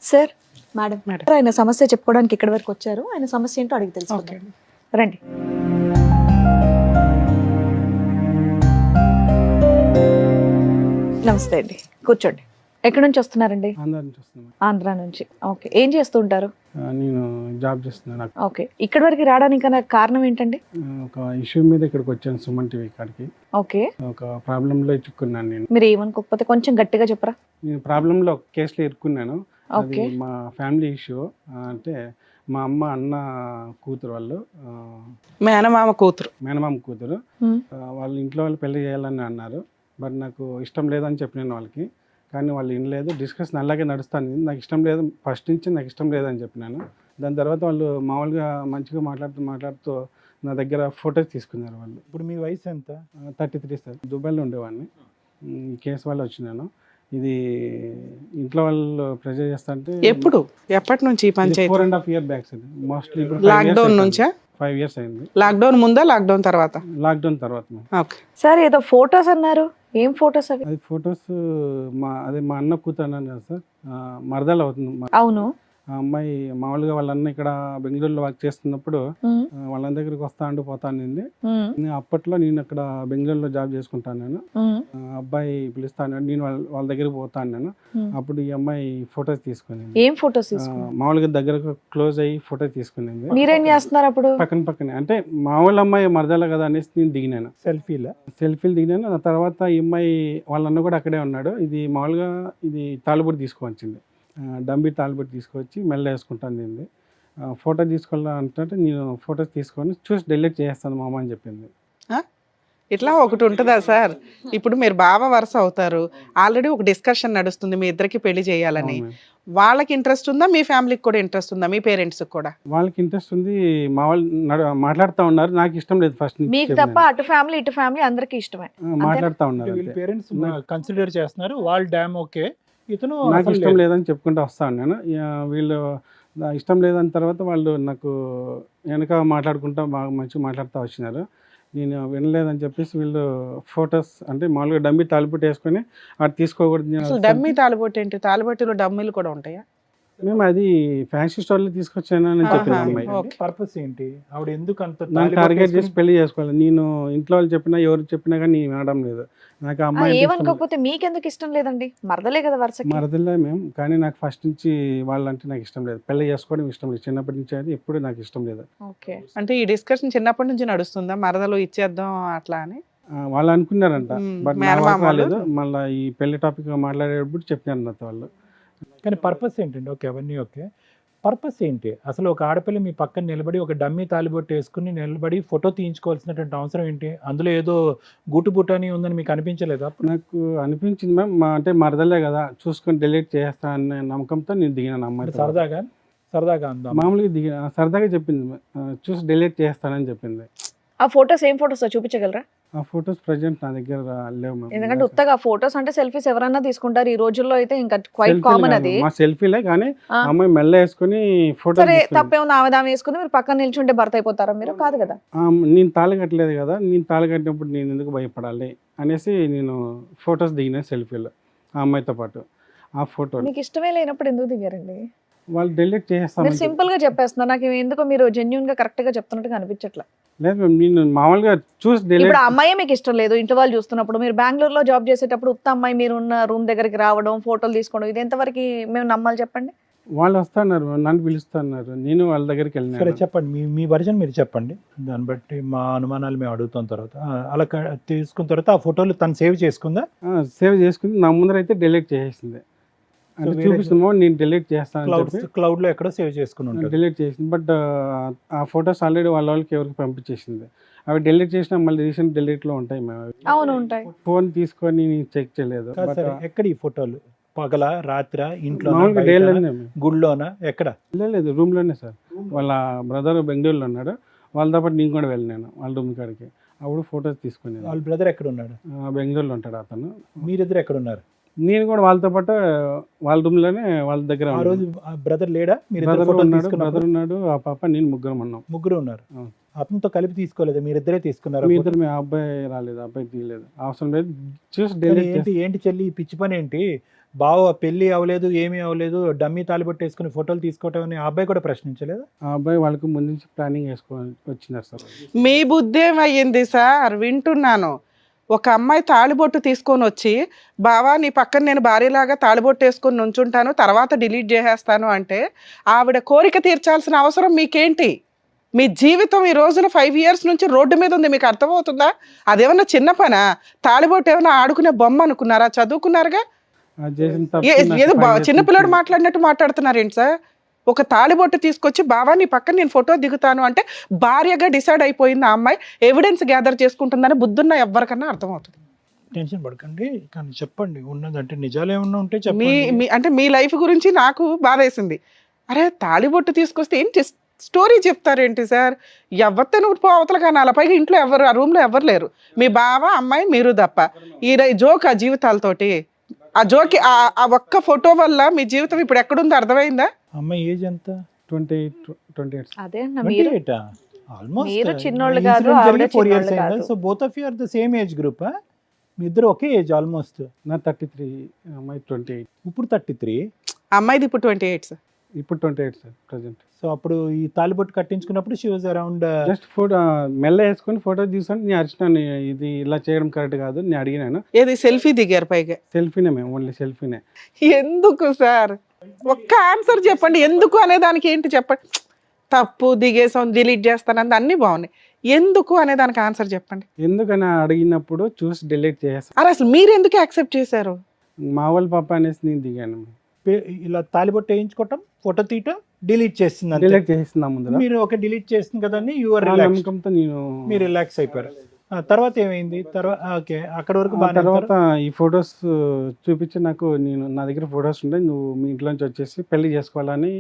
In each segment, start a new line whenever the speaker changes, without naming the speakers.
Sir madam
madam.
ఆయన సమస్య చెప్పుకోవడానికి ఇక్కడి వరకు వచ్చారు. ఆయన సమస్య ఏంటో అడిగి తెలుసుకుందాం. రండి. నమస్తే అండి, కూర్చోండి. ఎక్కడి నుంచి వస్తున్నారండి?
ఆంధ్ర నుంచి వస్తున్నాను.
ఆంధ్ర నుంచి. ఓకే, ఏం చేస్తూ ఉంటారు?
నేను జాబ్ చేస్తున్నాను.
ఓకే, ఇక్కడి వరకు రావడానికి నాకు కారణం ఏంటండి?
ఒక ఇష్యూ మీద ఇక్కడికి వచ్చాను, సుమన్ టీవీ కాడికి.
ఓకే,
ఒక ప్రాబ్లంలో చిక్కున్నాను నేను.
మీరు ఏమనుకోకపోతే కొంచెం గట్టిగా చెప్పరా?
నేను ప్రాబ్లంలో ఒక కేసులో ఇరుక్కున్నాను. అది
ఓకే.
మా ఫ్యామిలీ ఇష్యూ. అంటే మా అమ్మ అన్న కూతురు వాళ్ళు,
మేనమామ కూతురు.
మేనమామ కూతురు.
హ్మ్.
వాళ్ళ ఇంట్లో వాళ్ళు పెళ్లి చేయాలని అన్నారు. బట్ నాకు ఇష్టం లేదని చెప్పినాను వాళ్ళకి. కానీ వాళ్ళు వినలేదు. డిస్కషన్ అలాగే నడుస్తాను. నాకు ఇష్టం లేదు, ఫస్ట్ నుంచి నాకు ఇష్టం లేదని చెప్పినాను. దాని తర్వాత వాళ్ళు మామూలుగా మంచిగా మాట్లాడుతూ నా దగ్గర ఫొటోస్ తీసుకున్నారు వాళ్ళు.
ఇప్పుడు మీ వయసు ఎంత?
33 సార్. దుబాయ్లో ఉండేవాడిని. ఈ కేసు వల్ల వచ్చినాను. ఇది ఇంట్లో వాళ్ళు ప్రెజర్ చేస్తుంటే
ఎప్పటి నుంచి ఈ panchayat?
4.5 years back sir. Mostly
lockdown నుంచా?
5 years అయింది.
లాక్డౌన్ ముందా లాక్డౌన్ తర్వాత?
లాక్డౌన్ తర్వాత.
ఓకే.
సార్ ఏదో ఫొటోస్ అన్నారు, ఏం ఫొటోస్ అవి?
అది ఫొటోస్ మా అన్న కూతురు అన్నాను కదా సార్, మరదలు అవుతుంది.
అవును.
ఆ అమ్మాయి మామూలుగా వాళ్ళ అన్న ఇక్కడ బెంగళూరులో వర్క్ చేస్తున్నప్పుడు
ఉమ్,
వాళ్ళ దగ్గరికి వస్తా పోతానింది.
ఉమ్,
అప్పట్లో నేను అక్కడ బెంగళూరులో జాబ్ చేసుకుంటాను. నేను
ఉమ్,
అబ్బాయి పిలుస్తాను, నేను వాళ్ళ దగ్గరికి పోతాను. నేను
ఉమ్.
అప్పుడు ఈ అమ్మాయి ఫొటోస్ తీసుకునింది.
ఏం ఫొటోస్ తీసుకున్నారు?
మామూలుగా దగ్గరకు క్లోజ్ అయ్యి ఫోటో తీసుకునింది.
మీరేం చేస్తున్నారు అప్పుడు?
పక్కనే అంటే మామూలు అమ్మాయి మరదల కదా అనేసి నేను దిగినాను.
సెల్ఫీలా?
సెల్ఫీలు దిగినాను. ఆ తర్వాత ఈ అమ్మాయి వాళ్ళ అన్న కూడా అక్కడే ఉన్నాడు. ఇది మామూలుగా ఇది తాళిబొట్టు తీసుకువచ్చింది. డంబి తాళిబొట్టు తీసుకొచ్చి మెల్ల వేసుకుంటాను. దీన్ని ఫోటో తీసుకోవాలంటే నేను ఫొటోస్ తీసుకొని చూసి డిలీట్ చేస్తాను మామ అని చెప్పింది.
ఇట్లా ఒకటి ఉంటుందా సార్? ఇప్పుడు మీరు బావ వరుస అవుతారు, ఆల్రెడీ ఒక డిస్కషన్ నడుస్తుంది మీ ఇద్దరికి పెళ్లి చేయాలని.
అవును.
వాళ్ళకి ఇంట్రెస్ట్ ఉందా, మీ ఫ్యామిలీకి కూడా ఇంట్రెస్ట్ ఉందా, మీ పేరెంట్స్ కూడా?
వాళ్ళకి ఇంట్రెస్ట్ ఉంది. మా వాళ్ళు మాట్లాడుతూ ఉన్నారు. నాకు ఇష్టం లేదు ఫస్ట్ నుంచి.
మీకు తప్ప అటు ఫ్యామిలీ ఇటు ఫ్యామిలీ అందరికి ఇష్టమే.
మాట్లాడుతూ ఉన్నారు.
వీళ్ళ
అంతే.
పేరెంట్స్ కన్సిడర్ చేస్తున్నారు, వాళ్ళ డ్యామ్ ఓకే, ఇతను
నాకు
అసలు
ఇష్టం
లేదు.
లేదని చెప్పుకుంటూ వస్తాను నేను. వీళ్ళు ఇష్టం లేదని తర్వాత వాళ్ళు నాకు వెనక మాట్లాడుకుంటూ బాగా మంచిగా మాట్లాడుతూ వచ్చినారు. నేను వినలేదని చెప్పేసి వీళ్ళు ఫొటోస్ అంటే మామూలుగా డమ్మి తాలిపొట్టు వేసుకొని అది తీసుకోకూడదు.
అసలు డమ్మీ తాలిబొట్టు ఏంటి? తాలిబొట్టులో డమ్మీలు కూడా ఉంటాయా?
మేము అది ఫ్యాన్సీ స్టోర్లో తీసుకొచ్చాను అని చెప్పిన
ఆహా.
అమ్మాయి.
ఓకే.
పర్పస్ ఏంటి? ఆవిడ ఎందుకు అంత
నన్ను
తాళి
టార్గెట్ చేసి
పట్టేసుకుని-
పెళ్లి చేసుకోవాలి. నేను ఇంట్లో వాళ్ళు చెప్పినా ఎవరు చెప్పినా కానీ నేను వినడం లేదు. నాకు ఆ అమ్మాయి అంటే ఇష్టం లేదు.
ఏమనుకోకపోతే మీకెందుకు ఇష్టం లేదండి? మరదలే కదా వరుసకి.
మరదలే మేము, కానీ నాకు ఫస్ట్ నుంచి వాళ్ళంటే నాకు ఇష్టం లేదు. పెళ్లి చేసుకోవడం ఇష్టం లేదు. చిన్నప్పటి నుంచి అది ఎప్పుడు నాకు ఇష్టం లేదు.
ఓకే.
అంటే ఈ డిస్కషన్ చిన్నప్పటి నుంచి నడుస్తుందా, మరదలు ఇచ్చేద్దాం అట్లా అని?
వాళ్ళు అనుకున్నారంట. బట్ నా
మేనమామ
వరకు
వాళ్ళు?
రాలేదు. మళ్ళీ ఈ పెళ్లి టాపిక్ మాట్లాడేటప్పుడు చెప్పినారు నాతో వాళ్ళు.
కానీ పర్పస్ ఏంటండి? ఓకే, అవన్నీ ఓకే. పర్పస్ ఏంటి అసలు? ఒక ఆడపిల్ల మీ పక్కన నిలబడి ఒక డమ్మీ తాలిబొట్టు వేసుకుని నిలబడి ఫోటో తీయించుకోవాల్సినటువంటి అవసరం ఏంటి? అందులో ఏదో గుట్టుబుట్టు అని ఉందని మీకు అనిపించలేదు అప్పుడు?
నాకు అనిపించింది మ్యామ్, అంటే మరదలే కదా చూసుకొని డిలీట్ చేస్తా అనే నమ్మకంతో నేను దిగినాను అమ్మాయి.
సరదాగా అందాం.
మామూలుగా దిగిన సరదాగా చెప్పింది. చూసి డిలీట్ చేస్తానని చెప్పింది.
ఆ ఫొటోస్ ఏం ఫొటోస్ చూపించగలరా?
ఆ ఫొటోస్ ప్రజెంట్ నా దగ్గర లేవు మ్యామ్.
ఎందుకంటే ఉత్తగా ఫొటోస్ అంటే సెల్ఫీస్ ఎవరైనా తీసుకుంటారు ఈ రోజుల్లో, అయితే ఇంకా క్వైట్ కామన్ అది.
మా సెల్ఫీలే కానీ
ఆ.
అమ్మాయి మెల్ల వేసుకొని ఫోటో
సరే, తప్పేముంది? ఆమె వేసుకుని మీరు పక్కన నిల్చుంటే భర్త అయిపోతారా మీరు? కాదు కదా.
నేను తాళి కట్టలేదు కదా, నేను తాళి కట్టినప్పుడు నేను ఎందుకు భయపడాలి అనేసి నేను ఫొటోస్ దిగిన సెల్ఫీలో ఆ అమ్మాయితో పాటు. ఆ ఫోటో
మీకు ఇష్టమే లేనప్పుడు ఎందుకు దిగారండి?
వాళ్ళు డిలీట్
మీరు
చేస్తాను.
సింపుల్ గా చెప్పేస్తున్నారు. నాకు ఎందుకో మీరు జెన్యున్ గా కరెక్ట్ గా చెప్తున్నట్టుగా అనిపించట్లా.
లేదు మ్యామ్, నేను మామూలుగా చూసి డిలీట్.
ఇప్పుడు ఆ అమ్మాయి మీకు ఇష్టం లేదు, ఇంటి వాళ్ళు చూస్తున్నప్పుడు. మీరు బెంగళూరులో జాబ్ చేసేటప్పుడు ఉత్త అమ్మాయి మీరు ఉన్న రూమ్ దగ్గరికి రావడం, ఫోటోలు తీసుకోవడం, ఇది ఎంతవరకు మేము నమ్మాలి చెప్పండి?
వాళ్ళు వస్తున్నారు, నన్ను పిలుస్తున్నారు, నేను వాళ్ళ దగ్గరికి
సరే
వెళ్ళినాను.
చెప్పండి, మీ వర్జన్ మీరు చెప్పండి. దాన్ని బట్టి మా అనుమానాలు మేము అడుగుతాం. తర్వాత అలా తీసుకున్న తర్వాత ఆ ఫోటోలు తను సేవ్ చేసుకుందా?
సేవ్ చేసుకుని నా ముందర అయితే డిలీట్ చేసేసింది. అంటే
వేరే
చూపిస్తున్నామో నేను డిలీట్ చేస్తానని చెప్పి
క్లౌడ్ లో ఎక్కడో సేవ్ చేసుకుని ఉంటుంది.
డిలీట్ చేసింది. బట్ ఆ ఫొటోస్ ఆల్రెడీ వాళ్ళకి ఎవరికి పంపించేసింది. అవి డిలీట్ చేసినా మళ్ళీ రీసెంట్ డిలీట్లో ఉంటాయి. మేము
అవును, ఉంటాయి.
ఫోన్ తీసుకొని చెక్ చేయలేదు.
కాదు
బట్
సరే, ఎక్కడ ఈ ఫోటోలు? పగల, రాత్ర, ఇంట్లో,
మామూలుగా డేలోనే
గుడిలోనా, ఎక్కడ?
లేదు, రూమ్లోనే సార్. వాళ్ళ బ్రదర్ బెంగళూరులో ఉన్నాడు. వాళ్ళతో పాటు నేను కూడా వెళ్ళినాను వాళ్ళ రూమ్ కాడికి. అప్పుడు ఫొటోస్ తీసుకుని.
వాళ్ళ బ్రదర్ ఎక్కడ ఉన్నాడు?
బెంగళూరులో ఉంటాడు అతను.
మీరిద్దరు ఎక్కడ ఉన్నారు?
నేను కూడా వాళ్ళతో పాటు వాళ్ళ రూమ్లోనే వాళ్ళ దగ్గర
ఆ రోజు బ్రదర్ లేడా? మీరు
బ్రదర్ ఉన్నాడు, ఆ పాప, నేను ముగ్గురం ఉన్నాం.
ముగ్గురు ఉన్నారు.
అవును.
అతనితో కలిపి తీసుకోలేదు, మీరిద్దరే తీసుకున్నారు?
మీ ఇద్దరు, మీ అబ్బాయి రాలేదు, అబ్బాయి తీయలేదు, అవసరం లేదు, చూసి
కానీ
డిలీట్
ఏంటి చెల్లి ఈ పిచ్చి పని ఏంటి? బావ పెళ్లి అవ్వలేదు, ఏమీ అవ్వలేదు, డమ్మీ తాలిబొట్టు వేసుకుని ఫోటోలు తీసుకోవటం అని ఆ అబ్బాయి కూడా ప్రశ్నించలేదు?
ఆ అబ్బాయి వాళ్ళకి ముందు నుంచి ప్లానింగ్ వేసుకొని వచ్చినారు సార్.
మీ బుద్ధి ఏమయ్యింది సార్? వింటున్నాను. ఒక అమ్మాయి తాళిబొట్టు తీసుకొని వచ్చి, బావా నీ పక్కన నేను భార్యలాగా తాళిబొట్టు వేసుకొని నుంచుంటాను, తర్వాత డిలీట్ చేసేస్తాను అంటే, ఆవిడ కోరిక తీర్చాల్సిన అవసరం మీకేంటి? మీ జీవితం ఈ రోజున 5 years నుంచి రోడ్డు మీద ఉంది, మీకు అర్థమవుతుందా? అదేమన్నా చిన్న పనా? తాళిబొట్టు ఏమన్నా ఆడుకునే బొమ్మ అనుకున్నారా? చదువుకున్నారుగా.
అది చేసిన తప్పు నాకు
ఏదో
5 years
చిన్నపిల్లడు
నుంచి-
మాట్లాడినట్టు మాట్లాడుతున్నారు ఏంటి సార్? ఒక తాళిబొట్టు తీసుకొచ్చి, బావా నీ పక్కన నేను ఫోటో దిగుతాను అంటే, భార్యగా డిసైడ్ అయిపోయింది ఆ అమ్మాయి, ఎవిడెన్స్ గ్యాదర్ చేసుకుంటుందని బుద్ధున్న ఎవరికన్నా అర్థమవుతుంది.
టెన్షన్ పడకండి, కానీ చెప్పండి ఉన్నదంటే నిజాలు ఏమన్నా ఉంటే
మీ
చెప్పండి.
మీ అంటే మీ లైఫ్ గురించి నాకు బాధేసింది. అరే తాళిబొట్టు తీసుకొస్తే ఏంటి స్టోరీ చెప్తారేంటి సార్? ఎవరితో నువ్వు అవతల కానాల, పైగా ఇంట్లో ఎవరు, ఆ రూమ్లో ఎవరు లేరు, మీ బావ అమ్మాయి మీరు తప్ప. ఈ జోక్ ఆ జీవితాలతోటి, ఆ జోకి ఆ ఒక్క ఫోటో వల్ల మీ జీవితం ఇప్పుడు ఎక్కడుందో అర్థమైందా?
అమ్మాయి ఏజ్ ఎంత?
28
అదే అన్న మీరు
28 ఆల్మోస్ట్.
మీరు చిన్నోళ్ళు కాదు, ఆవిడ
4 years
చిన్నోళ్ళు
అయిందా?
కాదు.
So both of you are the same age group. మీ ఇద్దరు ఒకే ఏజ్ ఆల్మోస్ట్.
నా 33, అమ్మాయి 28.
ఇప్పుడు 33.
అమ్మాయిది ఇప్పుడు 28 సార్.
ఇప్పుడు 28 సార్ ప్రజెంట్.
సో అప్పుడు ఈ తాలిబొట్టు కట్టించుకున్నప్పుడు she was around.
Just photo మెల్ల వేసుకొని ఫోటో తీసుకొని నేను అరిచినాను, ఇది ఇలా చేయడం కరెక్ట్ కాదు నేను అడిగినాను.
ఏది సెల్ఫీ దిగారు పైగా?
సెల్ఫీనే మేము, ఓన్లీ సెల్ఫీనే.
ఎందుకు సార్? ఒక్క ఆన్సర్ చెప్పండి, ఎందుకు అనే దానికి ఏంటి చెప్పండి. తప్పు దిగేసాం, డిలీట్ చేస్తాను అన్నీ బాగున్నాయి, ఎందుకు అనే దానికి ఆన్సర్ చెప్పండి.
ఎందుకని అడిగినప్పుడు చూసి డిలీట్ చేస్తాను.
అరే అసలు మీరు ఎందుకు యాక్సెప్ట్ చేశారు?
మా వాళ్ళ పాప అనేసి నేను దిగాను.
ఇలా తాలిబొట్టు వేయించుకోవటం, ఫోటో తీయటం, డిలీట్ చేస్తుంది అంతే.
డిలీట్ చేస్తున్నా ముందు
మీరు ఒక డిలీట్ చేస్తుంది కదండి, యువర్
ఆ
రిలాక్స్.
నమ్మకంతో నేను
మీరు రిలాక్స్ అయిపోయారు. తర్వాత ఏమైంది? తర్వాత ఓకే, అక్కడ వరకు
ఆ
బాగానే
తర్వాత
ఉన్నారు.
ఈ ఫొటోస్ చూపించి నాకు, నా దగ్గర ఫొటోస్ ఉండే, నువ్వు మీ ఇంట్లోంచి వచ్చేసి పెళ్లి చేసుకోవాలని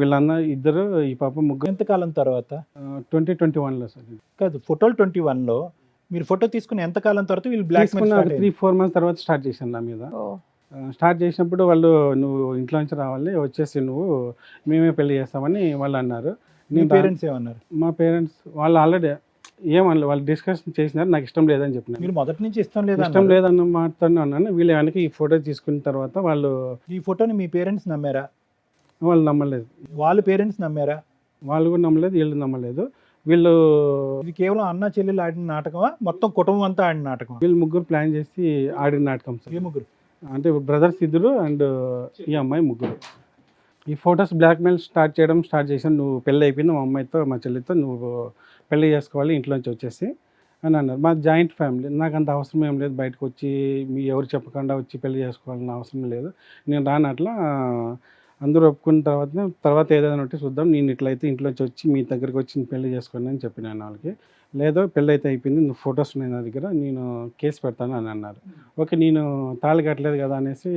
వీళ్ళన్న ఇద్దరు, ఈ పాప ముగ్గురు.
ఎంతకాలం తర్వాత?
2021లో సార్.
కాదు, ఫోటోలు 21లో మీరు ఫోటో తీసుకుని ఎంతకాలం తర్వాత వీళ్ళు బ్లాక్ మెయిల్
తీసుకున్న
స్టార్ట్ అయింది?
3-4 months తర్వాత స్టార్ట్ చేశాను నా మీద. స్టార్ట్ చేసినప్పుడు వాళ్ళు, నువ్వు ఇంట్లో నుంచి రావాలి, వచ్చేసి నువ్వు మేమే పెళ్లి చేస్తామని వాళ్ళు అన్నారు.
మీ
నేను
పేరెంట్స్ ఏమన్నారు?
మా పేరెంట్స్ వాళ్ళు ఆల్రెడీ ఏమన్నా వాళ్ళు డిస్కషన్ చేసినారు, నాకు ఇష్టం లేదని చెప్పినాను.
మీరు మొదటి నుంచి ఇష్టం లేదా?
ఇష్టం లేదన్న మాటతోనే అన్నాను. వీళ్ళు వెనక ఈ ఫోటో తీసుకున్న తర్వాత వాళ్ళు
ఈ ఫోటోని మీ పేరెంట్స్ నమ్మారా?
వాళ్ళు నమ్మలేదు.
వాళ్ళ పేరెంట్స్ నమ్మారా?
వాళ్ళు కూడా నమ్మలేదు, వీళ్ళు నమ్మలేదు. వీళ్ళు
ఇది కేవలం అన్న చెల్లెలు ఆడిన నాటకమా, మొత్తం కుటుంబం అంతా ఆడిన నాటకమా?
వీళ్ళు ముగ్గురు ప్లాన్ చేసి ఆడిన నాటకం సార్.
ఏ ముగ్గురు?
అంటే బ్రదర్స్ ఇద్దరు అండ్ ఈ అమ్మాయి ముగ్గురు. ఈ ఫొటోస్ బ్లాక్మెయిల్ స్టార్ట్ చేశాను. నువ్వు పెళ్ళి అయిపోయింది, మా అమ్మాయితో మా చెల్లితో నువ్వు పెళ్ళి చేసుకోవాలి ఇంట్లోంచి వచ్చేసి అని అన్నారు. మా జాయింట్ ఫ్యామిలీ, నాకు అంత అవసరం ఏం లేదు, బయటకు వచ్చి మీ ఎవరు చెప్పకుండా వచ్చి పెళ్ళి చేసుకోవాలన్న అవసరం లేదు, నేను రాను. అట్లా అందరూ ఒప్పుకున్న తర్వాత ఏదైనా ఉంటే చూద్దాం, నేను ఇట్లయితే ఇంట్లోంచి వచ్చి మీ దగ్గరికి వచ్చి పెళ్ళి చేసుకోండి అని చెప్పినాను వాళ్ళకి. లేదో పెళ్ళి అయితే అయిపోయింది, నువ్వు ఫొటోస్ ఉన్నాయి నా దగ్గర, నేను కేసు పెడతాను అని అన్నారు. ఓకే, నేను తాళి కట్టలేదు కదా అనేసి,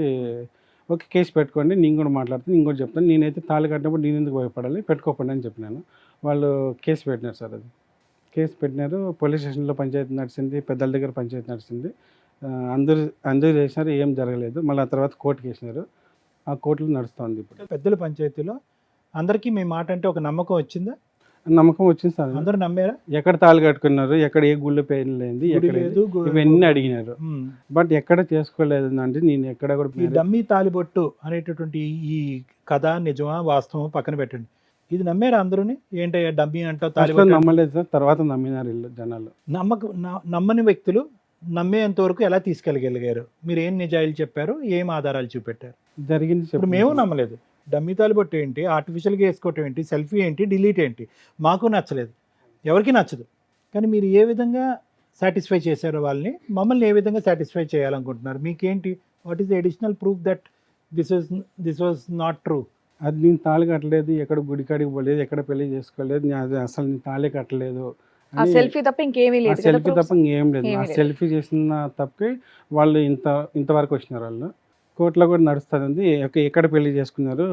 ఓకే కేసు పెట్టుకోండి, నేను కూడా మాట్లాడుతాను, నేను కూడా చెప్తాను, నేనైతే తాళి కట్టినప్పుడు నేను ఎందుకు భయపడాలి, పెట్టుకోకండి అని చెప్పినాను. వాళ్ళు కేసు పెట్టినారు సార్. అది కేసు పెట్టినారు, పోలీస్ స్టేషన్లో పంచాయతీ నడిచింది, పెద్దల దగ్గర పంచాయతీ నడిచింది, అందరూ చేసినారు, ఏం జరగలేదు. మళ్ళీ ఆ తర్వాత కోర్టుకి వేసినారు, ఆ కోర్టులో నడుస్తుంది ఇప్పుడు.
పెద్దల పంచాయతీలో అందరికీ మీ మాట అంటే ఒక నమ్మకం వచ్చిందా?
నమ్మకం వచ్చింది సార్.
అందరూ నమ్మారా?
ఎక్కడ తాళి కట్టుకున్నారు, ఎక్కడ ఏ గుళ్ళు పెళ్ళింది,
గుడి
ఎక్కడ
లేదు,
ఇవన్నీ అడిగినారు.
ఉమ్.
బట్ ఎక్కడ చేసుకోలేదు అంటే, నేను ఎక్కడ కూడా
ఈ డమ్మీ తాలిబొట్టు అనేటటువంటి ఈ కథ నిజమా వాస్తవం పక్కన పెట్టండి, ఇది నమ్మారా అందరూని? ఏంటయ్యా డమ్మీ అంటావు,
ఫస్ట్
తాలిబొట్టు?
నమ్మలేదు సార్, తర్వాత నమ్మినారు వీళ్ళు జనాలు.
నమ్మని వ్యక్తులు నమ్మేంత వరకు ఎలా తీసుకెళ్ళగలిగారు? మీరు ఏం నిజాయిలు చెప్పారు, ఏం ఆధారాలు చూపెట్టారు?
జరిగింది
ఇప్పుడు
చెప్పు.
మేము నమ్మలేదు. డమ్మీ తాలిబొట్టు ఏంటి, ఆర్టిఫిషియల్గా వేసుకోవటం ఏంటి, సెల్ఫీ ఏంటి, డిలీట్ ఏంటి, మాకు నచ్చలేదు, ఎవరికి నచ్చదు. కానీ మీరు ఏ విధంగా సాటిస్ఫై చేశారో వాళ్ళని, మమ్మల్ని ఏ విధంగా సాటిస్ఫై చేయాలనుకుంటున్నారు? మీకేంటి, what is the additional proof that this was not true?
అది నేను తాళి కట్టలేదు, ఎక్కడ గుడికాడికి పోలేదు, ఎక్కడ పెళ్లి చేసుకోలేదు, అది అసలు నేను తాళి కట్టలేదు
ఆ సెల్ఫీ తప్ప ఇంకేమీ లేదు కదా
సెల్ఫీ
proofs?
తప్ప ఇంకేం లేదు.
ఏమీ
ఆ
లేదు.
సెల్ఫీ చేసిన తప్పకి వాళ్ళు ఇంతవరకు వచ్చినారు. వాళ్ళు కోర్టులో కూడా నడుస్తుంది, ఎక్కడ పెళ్లి చేసుకున్నారు,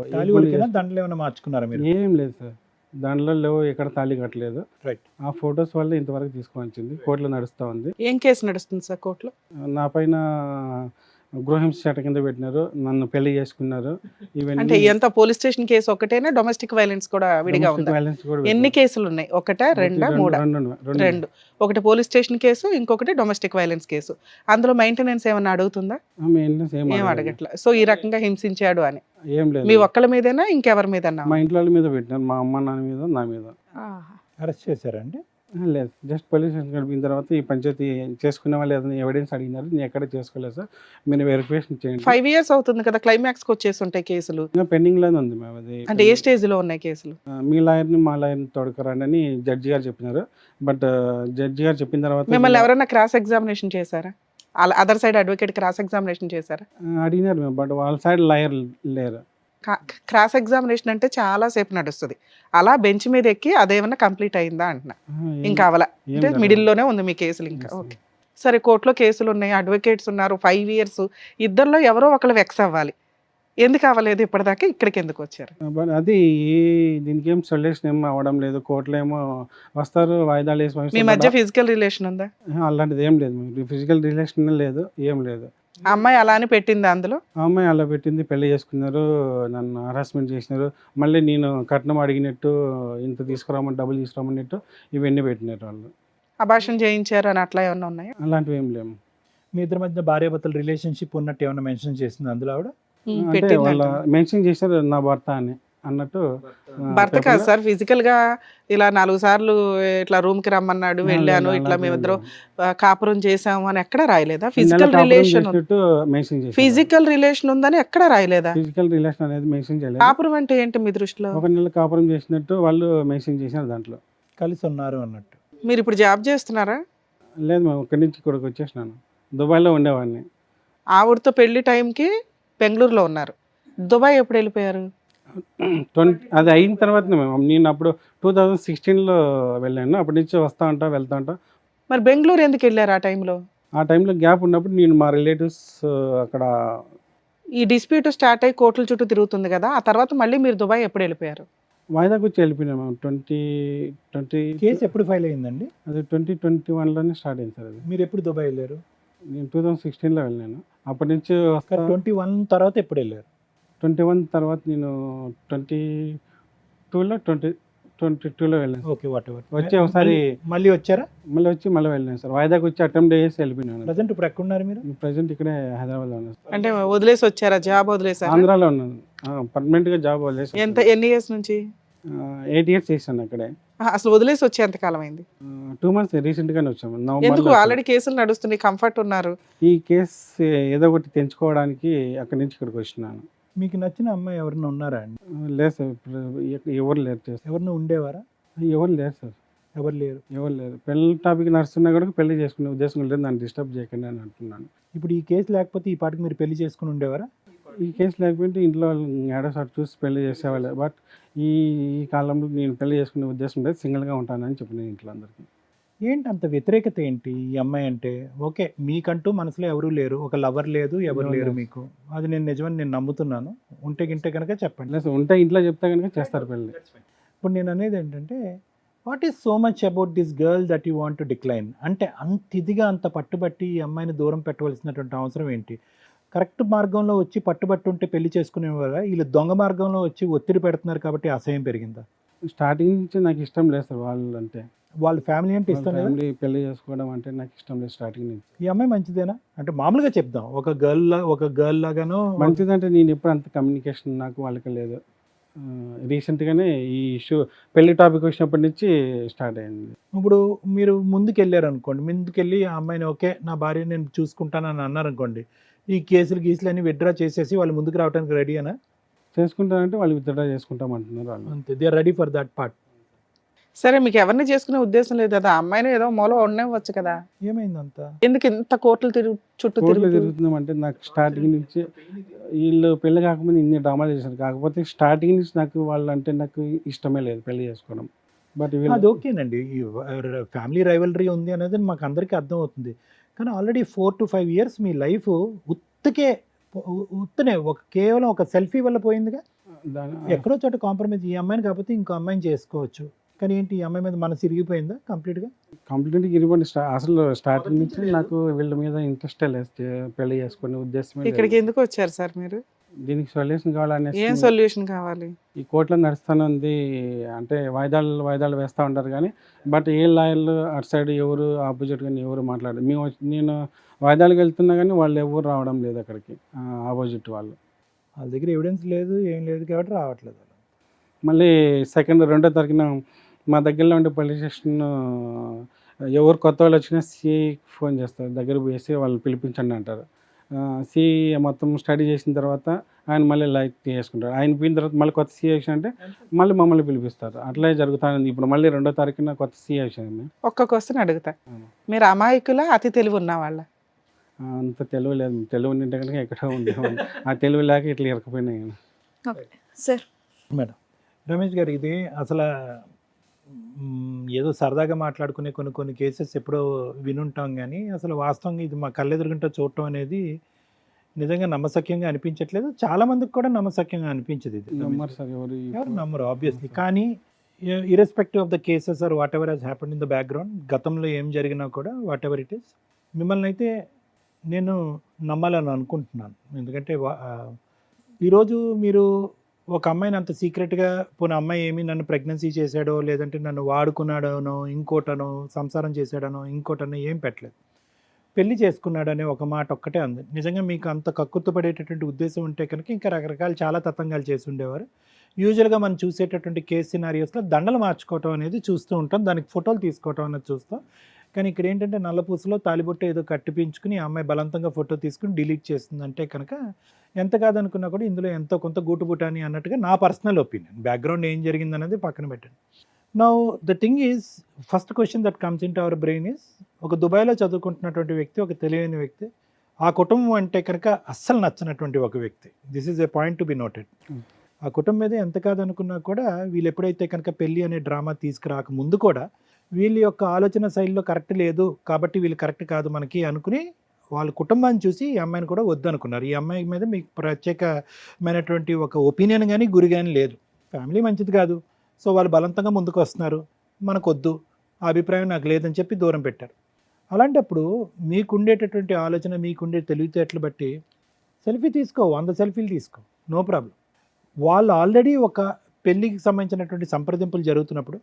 ఏ
తాళి
గుళ్ళు
వరకేనా, దండలు ఏమైనా మార్చుకున్నారా మీరు?
ఏం లేదు సార్, దాంట్లో లేవు, ఎక్కడ తాళి కట్టలేదు.
రైట్.
ఆ ఫొటోస్ వల్ల ఇంతవరకు తీసుకొని వచ్చింది, కోర్టులో నడుస్తూ ఉంది.
ఏం కేసు నడుస్తుంది సార్ కోర్టులో?
నా పైన గృహహింస చట్టం కింద పెట్టినారు, నన్ను పెళ్లి చేసుకున్నారు.
అంటే
ఇవన్నీ
ఎంత పోలీస్ స్టేషన్ కేసు ఒకటేనా, డొమెస్టిక్ వైలెన్స్ కూడా విడిగా
domestic
ఉందా?
violence కూడా
ఎన్ని
పెట్టారు.
కేసులు ఉన్నాయి? ఒకటా, రెండా, మూడా? రెండు. ఒకటి పోలీస్ స్టేషన్ కేసు, ఇంకొకటి డొమెస్టిక్ వైలెన్స్ కేసు. అందులో మెయింటెనెన్స్ ఏమన్నా అడుగుతుందా?
మెయింటెనెన్స్ ఏం
ఏం
అడగలేదు.
అడగట్లా. సో ఈ రకంగా హింసించాడు అని
ఏం లేదు.
మీ ఒక్కళ్ళ మీదేనా, ఇంకెవరి మీదన్నా?
మా ఇంట్లో వాళ్ళ మీద పెట్టినారు, మా అమ్మ నాన్న మీద, నా మీద.
అరెస్ట్ చేశారండి?
లేదు, జస్ట్ పోలీస్ స్టేషన్ గడిపిన తర్వాత ఈ పంచాయతీ చేసుకునే వాళ్ళు ఏదైనా ఎవిడెన్స్ అడిగినారు, నేను ఎక్కడ చేసుకోలేదు సార్, మీరు వెరిఫికేషన్ చేయండి.
5 years అవుతుంది కదా, క్లైమాక్స్ కి వచ్చేసి ఉంటాయి కేసులు.
ఇంకా పెండింగ్లోనే ఉంది మేము అది.
అంటే ఏ స్టేజ్ లో ఉన్నాయి కేసులు?
మీ లాయర్ని మా లాయర్ని తోడుకురండి అని జడ్జి గారు చెప్పినారు. బట్ జడ్జి గారు చెప్పిన తర్వాత
మిమ్మల్ని ఎవరైనా క్రాస్ ఎగ్జామినేషన్ చేశారా? Other side advocate cross examination చేశారా?
అడిగినారు మేము, బట్ వాళ్ళ సైడ్ లాయర్ లేరు.
క్రాస్ ఎగ్జామినేషన్ అంటే చాలా సేపు నడుస్తుంది. అలా బెంచ్ మీద ఎక్కి అదేమన్నా కంప్లీట్ అయిందా అంటున్నా. ఇంకా అవలా అంటే మిడిల్ లోనే ఉంది మీ కేసులు ఇంకా. ఓకే, సరే, కోర్టులో కేసులు ఉన్నాయి, అడ్వకేట్స్ ఉన్నారు, 5 years. ఇద్దరిలో ఎవరో ఒకళ్ళు వెక్స్ అవ్వాలి. ఎందుకు అవ్వలేదు ఇప్పటిదాకా? ఇక్కడికి ఎందుకు వచ్చారు?
బట్ అది దీనికి ఏం సొల్యూషన్ ఏం అవ్వడం లేదు. కోర్టులో ఏమో వస్తారు, వాయిదాలు వేసి
మీ మధ్య ఫిజికల్ రిలేషన్ ఉందా?
అలాంటిది ఏం లేదు. ఫిజికల్ రిలేషన్ లేదు, ఏం లేదు.
ఆ అమ్మాయి అలా అని పెట్టింది అందులో?
ఆ అమ్మాయి అలా పెట్టింది, పెళ్లి చేసుకున్నారు, నన్ను హరాస్మెంట్ చేసినారు. మళ్ళీ నేను కట్నం అడిగినట్టు, ఇంత తీసుకురామని, డబ్బులు తీసుకురామన్నట్టు ఇవన్నీ పెట్టినారు వాళ్ళు.
అభాషణ చేయించారు అని అట్లా ఏమన్నా ఉన్నాయా?
అలాంటివి ఏం లేవు.
మీ ఇద్దరి మధ్య భార్యాభర్తల రిలేషన్షిప్ ఉన్నట్టు ఏమైనా మెన్షన్ చేసింది అందులో ఆవిడ?
అంటే
పెట్టింది
వాళ్ళ
అంటావా?
మెన్షన్ చేశారు నా భర్త అని అన్నట్టు.
భర్త కాదు సార్, ఫిజికల్ గా ఇలా 4 సార్లు ఇట్లా రూమ్ కి రమ్మన్నాడు, వెళ్ళాను, ఇట్లా మేమిద్దరం కాపురం చేసాము అని ఎక్కడ రాయలేదా? ఫిజికల్ రిలేషన్,
మెన్షన్ చేశారు.
ఫిజికల్ రిలేషన్ ఉందని ఎక్కడ రాయలేదా?
ఫిజికల్ రిలేషన్ అనేది మెన్షన్ చేయలేదు.
కాపురం అంటే ఏంటి మీ దృష్టిలో?
1 నెల కాపురం చేసినట్టు వాళ్ళు మెన్షన్ చేశారు దాంట్లో.
కలిసి ఉన్నారు అన్నట్టు.
మీరు ఇప్పుడు జాబ్ చేస్తున్నారా?
లేదు, మేము ఇక్కడి నుంచి ఇక్కడికి వచ్చేసినాను. దుబాయ్లో ఉండేవాడిని.
ఆవిడతో పెళ్లి టైంకి బెంగళూరులో ఉన్నారు. దుబాయ్ ఎప్పుడు వెళ్ళిపోయారు?
అది అయిన తర్వాత నేను అప్పుడు 2016లో వెళ్ళాను. అప్పటి నుంచి వస్తా ఉంటా, వెళ్తా ఉంటా.
మరి బెంగళూరు ఎందుకు వెళ్ళారు ఆ టైంలో?
ఆ టైంలో గ్యాప్ ఉన్నప్పుడు నేను మా రిలేటివ్స్ అక్కడ
ఈ డిస్ప్యూట్ స్టార్ట్ అయ్యి కోర్టుల చుట్టూ తిరుగుతుంది కదా, ఆ తర్వాత మళ్ళీ మీరు దుబాయ్ ఎప్పుడు వెళ్ళిపోయారు?
వాయిదాకి వచ్చి వెళ్ళిపోయినాము. 2020
కేసు ఎప్పుడు ఫైల్ అయిందండి?
అది 2021లోనే స్టార్ట్ అయింది సార్. అది
మీరు ఎప్పుడు దుబాయ్ వెళ్ళారు?
నేను 2016లో వెళ్ళాను. అప్పటి నుంచి వస్తా.
21 తర్వాత ఎప్పుడు వెళ్ళారు?
21 తర్వాత నేను 22లో వెళ్ళాను.
Okay, what ever.
వచ్చి ఒకసారి
మళ్ళీ వచ్చారా?
మళ్ళీ వెళ్ళాను సార్. వాయిదాకి వచ్చి అటెంప్ట్ చేసి వెళ్ళిపోయినాను.
ప్రజెంట్ ఇప్పుడు ఎక్కడ ఉన్నారు మీరు?
ప్రజెంట్ ఇక్కడే హైదరాబాద్లో ఉన్నాను.
అంటే వదిలేసి వచ్చారా? జాబ్ వదిలేసారా?
ఆంధ్రాలో ఉన్నాను. పర్మనెంట్గా జాబ్ వదిలేసి.
ఎన్ని ఇయర్స్ నుంచి?
8 years చేశాను అక్కడే.
అసలు వదిలేసి వచ్చి ఎంత కాలం అయింది?
2 months రీసెంట్గానే వచ్చాము.
ఎందుకు?
నవంబర్లో.
ఆల్రెడీ కేసులు నడుస్తున్నాయి, కంఫర్ట్ ఉన్నారు.
ఈ కేసు ఏదో ఒకటి తెంచుకోవడానికి అక్కడి నుంచి ఇక్కడికి వచ్చినాను.
మీకు నచ్చిన అమ్మాయి ఎవరైనా ఉన్నారా అండి?
లేదు సార్, ఇప్పుడు ఎవరు లేరు చేస్తారు.
ఎవరిని ఉండేవారా?
ఎవరు లేరు సార్,
ఎవరు లేరు.
ఎవరు లేరు. పెళ్లి టాపిక్ నడుస్తున్నా కూడా పెళ్లి చేసుకునే ఉద్దేశం లేదు, నన్ను డిస్టర్బ్ చేయకండి అని అంటున్నాను.
ఇప్పుడు ఈ కేసు లేకపోతే ఈ పాటికి మీరు పెళ్లి చేసుకుని ఉండేవారా?
ఈ కేసు లేకపోతే ఇంట్లో వాళ్ళు ఏడో సార్ చూసి పెళ్లి చేసేవాళ్ళే. బట్ ఈ కాలంలో నేను పెళ్లి చేసుకునే ఉద్దేశం లేదు, సింగిల్గా ఉంటానని చెప్పిన ఇంట్లో అందరికీ.
ఏంటి అంత వ్యతిరేకత ఏంటి ఈ అమ్మాయి అంటే? ఓకే, మీకంటూ మనసులో ఎవరు లేరు, ఒక లవర్ లేదు, ఎవరు లేరు మీకు. అది నేను నిజమని నేను నమ్ముతున్నాను. ఉంటే గింటే కనుక చెప్పండి.
లేదు, ఉంటే ఇంట్లో చెప్తే కనుక చేస్తారు పెళ్లి.
ఇప్పుడు నేను అనేది ఏంటంటే, what is so much about this girl that you want to decline? అంటే అంత ఇదిగా, అంత పట్టుబట్టి ఈ అమ్మాయిని దూరం పెట్టవలసినటువంటి అవసరం ఏంటి? కరెక్ట్ మార్గంలో వచ్చి పట్టుబట్టి ఉంటే పెళ్లి చేసుకునేవారా? వీళ్ళు దొంగ మార్గంలో వచ్చి ఒత్తిడి పెడుతున్నారు కాబట్టి అసహ్యం పెరిగిందా?
స్టార్టింగ్ నుంచి నాకు ఇష్టం లేదు సార్ వాళ్ళు అంటే.
వాళ్ళ ఫ్యామిలీ అంటే ఇష్టం లేదా?
ఫ్యామిలీ పెళ్లి చేసుకోవడం అంటే నాకు ఇష్టం లేదు స్టార్టింగ్ నుంచి.
ఈ అమ్మాయి మంచిదేనా అంటే? మామూలుగా చెప్దాం, ఒక గర్ల్ లాగానో.
మంచిదంటే నేను ఎప్పుడు అంత కమ్యూనికేషన్ నాకు వాళ్ళకి లేదు. రీసెంట్గానే ఈ ఇష్యూ పెళ్లి టాపిక్ వచ్చినప్పటి నుంచి స్టార్ట్ అయింది.
ఇప్పుడు మీరు ముందుకెళ్ళారు అనుకోండి, ముందుకెళ్ళి ఆ అమ్మాయిని ఓకే నా భార్య నేను చూసుకుంటానని అన్నారు అనుకోండి, ఈ గీసులు అన్ని విత్డ్రా చేసేసి వాళ్ళు ముందుకు రావడానికి రెడీ అనా?
చేసుకుంటారంటే వాళ్ళు విత్డ్రా చేసుకుంటామంటున్నారు వాళ్ళు.
అంతే, they are ready for that part.
సరే, మీకు ఎవరిని చేసుకునే ఉద్దేశం లేదు కదా, అమ్మాయిని ఏదో మూల ఉండనివ్వచ్చు కదా.
ఏమైందంతా?
ఎందుకు ఇంత కోర్టులు చుట్టూ
కోర్టులో
తిరుగుతూ?
తిరుగుతున్నామంటే నాకు స్టార్టింగ్ నుంచి వీళ్ళు పెళ్లి కాకముందు ఇన్ని డ్రామాలు చేశారు. కాకపోతే స్టార్టింగ్ నుంచి నాకు వాళ్ళు అంటే నాకు ఇష్టమే లేదు పెళ్లి చేసుకోవడం. బట్
అది ఓకేనండి, ఫ్యామిలీ రైవలరీ ఉంది అనేది మాకు అందరికీ అర్థం అవుతుంది. కానీ ఆల్రెడీ 4 to 5 years మీ లైఫ్ ఉత్తనే కేవలం ఒక సెల్ఫీ వల్ల పోయిందిగా. ఎక్కడో చోట కాంప్రమైజ్, ఈ అమ్మాయిని కాకపోతే ఇంకో అమ్మాయిని చేసుకోవచ్చు. కానీ ఏంటి ఈ అమ్మాయి మీద మనసు ఇరిగిపోయిందా కంప్లీట్గా?
కంప్లీట్గా ఇరిగిపోయింది. అసలు స్టార్టింగ్ నుంచి నాకు వీళ్ళ మీద ఇంట్రెస్టే లేదు, పెళ్లి చేసుకునే ఉద్దేశమే
ఇక్కడికి
లేదు.
ఎందుకు వచ్చారు సార్ మీరు?
దీనికి సొల్యూషన్ కావాలనేసి
ఏం సొల్యూషన్ కావాలి?
ఈ కోర్టులో నడుస్తానుంది, అంటే వాయిదాలు వేస్తూ ఉంటారు కానీ బట్ ఏ లాయర్లు అటు సైడ్ ఎవరు ఆపోజిట్ కానీ ఎవరు మాట్లాడరు. నేను వాయిదాలకు వెళ్తున్నా కానీ వాళ్ళు ఎవరు రావడం లేదు అక్కడికి, ఆపోజిట్ వాళ్ళు.
వాళ్ళ దగ్గర ఎవిడెన్స్ లేదు, ఏం లేదు కాబట్టి రావట్లేదు.
మళ్ళీ 2వ తారీఖున మా దగ్గరలో ఉండే పోలీస్ స్టేషన్ ఎవరు కొత్త వాళ్ళు వచ్చినా సిఐకి ఫోన్ చేస్తారు, దగ్గర పోయేసి వాళ్ళు పిలిపించండి అంటారు. సిఐ మొత్తం స్టడీ చేసిన తర్వాత ఆయన మళ్ళీ లైక్ చేసుకుంటారు. ఆయన పోయిన తర్వాత మళ్ళీ కొత్త సిఐ అంటే మళ్ళీ మమ్మల్ని పిలిపిస్తారు. అట్లే జరుగుతుంది. ఇప్పుడు మళ్ళీ 2వ తారీఖున కొత్త సిఐ వచ్చింది.
ఒక్క క్వశ్చన్ అడుగుతా, మీరు అమాయకుల అతి తెలివి ఉన్న వాళ్ళ?
అంత తెలివి లేదు, తెలివి ఉంటే కనుక ఎక్కడో ఉండేవాళ్ళు. ఆ తెలివి లేక ఇట్లా ఇరకపోయినాయి.
సార్
మేడం రమేష్ గారు, ఇది అసలు ఏదో సరదాగా మాట్లాడుకునే కొన్ని కేసెస్ ఎప్పుడో వినుంటాం, కానీ అసలు వాస్తవంగా ఇది మా కళ్ళెదురుగుంట చూడటం అనేది నిజంగా నమ్మశక్యంగా అనిపించట్లేదు. చాలా మందికి కూడా నమ్మశక్యంగా అనిపించదు. ఇది
నమ్మరు సార్,
ఎవరు నమ్మరు ఆబ్వియస్లీ. కానీ irrespective of the cases or whatever has happened in the background, గతంలో ఏం జరిగినా కూడా వాట్ ఎవర్ ఇట్ ఈస్, మిమ్మల్ని అయితే నేను నమ్మాలని అనుకుంటున్నాను. ఎందుకంటే ఈరోజు మీరు ఒక అమ్మాయిని అంత సీక్రెట్గా, పోనీ అమ్మాయి ఏమి నన్ను ప్రెగ్నెన్సీ చేశాడో, లేదంటే నన్ను వాడుకున్నాడనో, ఇంకోటనో, సంసారం చేశాడనో, ఇంకోటనో ఏం పెట్టలేదు. పెళ్లి చేసుకున్నాడనే ఒక మాట ఒక్కటే అంది. నిజంగా మీకు అంత కక్కుర్తుపడేటటువంటి ఉద్దేశం ఉంటే కనుక ఇంకా రకరకాల చాలా తతంగాలు చేసి ఉండేవారు. యూజువల్గా మనం చూసేటటువంటి కేస్ సినారియోస్లో దండలు మార్చుకోవటం అనేది చూస్తూ ఉంటాం, దానికి ఫోటోలు తీసుకోవటం అనేది చూస్తాం. కానీ ఇక్కడ ఏంటంటే నల్లపూసలో తాలిబొట్టు ఏదో కట్టిపించుకుని ఆ అమ్మాయి బలవంతంగా ఫోటో తీసుకుని డిలీట్ చేస్తుందంటే కనుక ఎంత కాదనుకున్నా కూడా ఇందులో ఎంతో కొంత గూటుబుటాని అన్నట్టుగా నా పర్సనల్ ఒపీనియన్. బ్యాక్గ్రౌండ్ ఏం జరిగిందనేది పక్కన పెట్టండి. Now the thing is, first question that comes in to our brain is, ఒక దుబాయ్లో చదువుకుంటున్నటువంటి వ్యక్తి, ఒక తెలియని వ్యక్తి, ఆ కుటుంబం అంటే కనుక అస్సలు నచ్చినటువంటి ఒక వ్యక్తి. This is a point to be noted. ఆ కుటుంబం మీద ఎంత కాదనుకున్నా కూడా వీళ్ళు ఎప్పుడైతే కనుక పెళ్ళి అనే డ్రామా తీసుకురాక ముందు కూడా వీళ్ళ యొక్క ఆలోచన శైలిలో కరెక్ట్ లేదు కాబట్టి వీళ్ళు కరెక్ట్ కాదు మనకి అనుకుని వాళ్ళ కుటుంబాన్ని చూసి ఈ అమ్మాయిని కూడా వద్దనుకున్నారు. ఈ అమ్మాయి మీద మీకు ప్రత్యేకమైనటువంటి ఒక ఒపీనియన్ కానీ గురి కానీ లేదు. ఫ్యామిలీ మంచిది కాదు, సో వాళ్ళు బలవంతంగా ముందుకు వస్తున్నారు, మనకొద్దు, ఆ అభిప్రాయం నాకు లేదని చెప్పి దూరం పెట్టారు. అలాంటప్పుడు మీకుండేటటువంటి ఆలోచన, మీకుండే తెలివితేటలు బట్టి సెల్ఫీ తీసుకో, 100 సెల్ఫీలు తీసుకో, నో ప్రాబ్లం. వాళ్ళు ఆల్రెడీ ఒక పెళ్ళికి సంబంధించినటువంటి సంప్రదింపులు జరుగుతున్నప్పుడు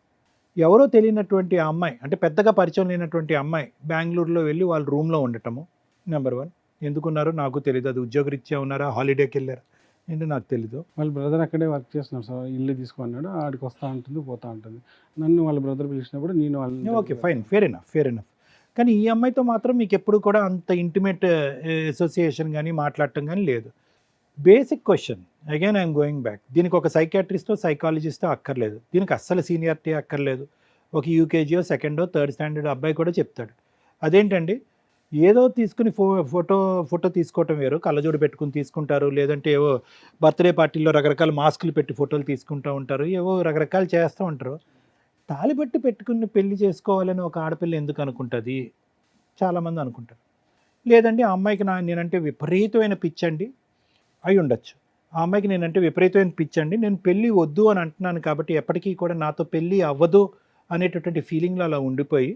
ఎవరో తెలియనటువంటి ఆ అమ్మాయి, అంటే పెద్దగా పరిచయం లేనటువంటి అమ్మాయి బెంగళూరులో వెళ్ళి వాళ్ళ రూమ్లో ఉండటము, నెంబర్ 1. ఎందుకున్నారో నాకు తెలియదు, అది ఉద్యోగరీత్యా ఉన్నారా, హాలిడేకి వెళ్ళారా ఏంటో నాకు తెలీదు.
వాళ్ళ బ్రదర్ అక్కడే వర్క్ చేస్తున్నారు సార్, ఇల్లు తీసుకున్నాడు, ఆడికి వస్తూ ఉంటుంది పోతూ ఉంటుంది. నన్ను వాళ్ళ బ్రదర్ పిలిచినప్పుడు నేను వాళ్ళు
ఓకే ఫైన్, ఫేర్ ఎనఫ్. కానీ ఈ అమ్మాయితో మాత్రం మీకు ఎప్పుడు కూడా అంత ఇంటిమేట్ అసోసియేషన్ కానీ మాట్లాడటం కానీ లేదు. Basic question, again I'm going back, దీనికి ఒక సైకాట్రిస్టో సైకాలజిస్టో అక్కర్లేదు, దీనికి అస్సలు సీనియారిటీ అక్కర్లేదు. ఒక యూకేజీయో 2nd, 3rd స్టాండర్డ్ అబ్బాయి కూడా చెప్తాడు. అదేంటండి, ఏదో తీసుకుని ఫోటో తీసుకోవటం వేరు, కళ్ళజోడు పెట్టుకుని తీసుకుంటారు, లేదంటే ఏవో బర్త్డే పార్టీల్లో రకరకాల మాస్కులు పెట్టి ఫోటోలు తీసుకుంటూ ఉంటారు, ఏవో రకరకాలు చేస్తూ ఉంటారు. తాళిబట్టి పెట్టుకుని పెళ్లి చేసుకోవాలని ఒక ఆడపిల్ల ఎందుకు అనుకుంటుంది? చాలామంది అనుకుంటారు. లేదండి ఆ అమ్మాయికి నేనంటే విపరీతమైన పిచ్చండి, అయి ఉండొచ్చు. ఆ అమ్మాయికి నేనంటే విపరీతమైన పిచ్చండి, నేను పెళ్ళి వద్దు అని అంటున్నాను కాబట్టి ఎప్పటికీ కూడా నాతో పెళ్ళి అవ్వదు అనేటటువంటి ఫీలింగ్లో అలా ఉండిపోయి,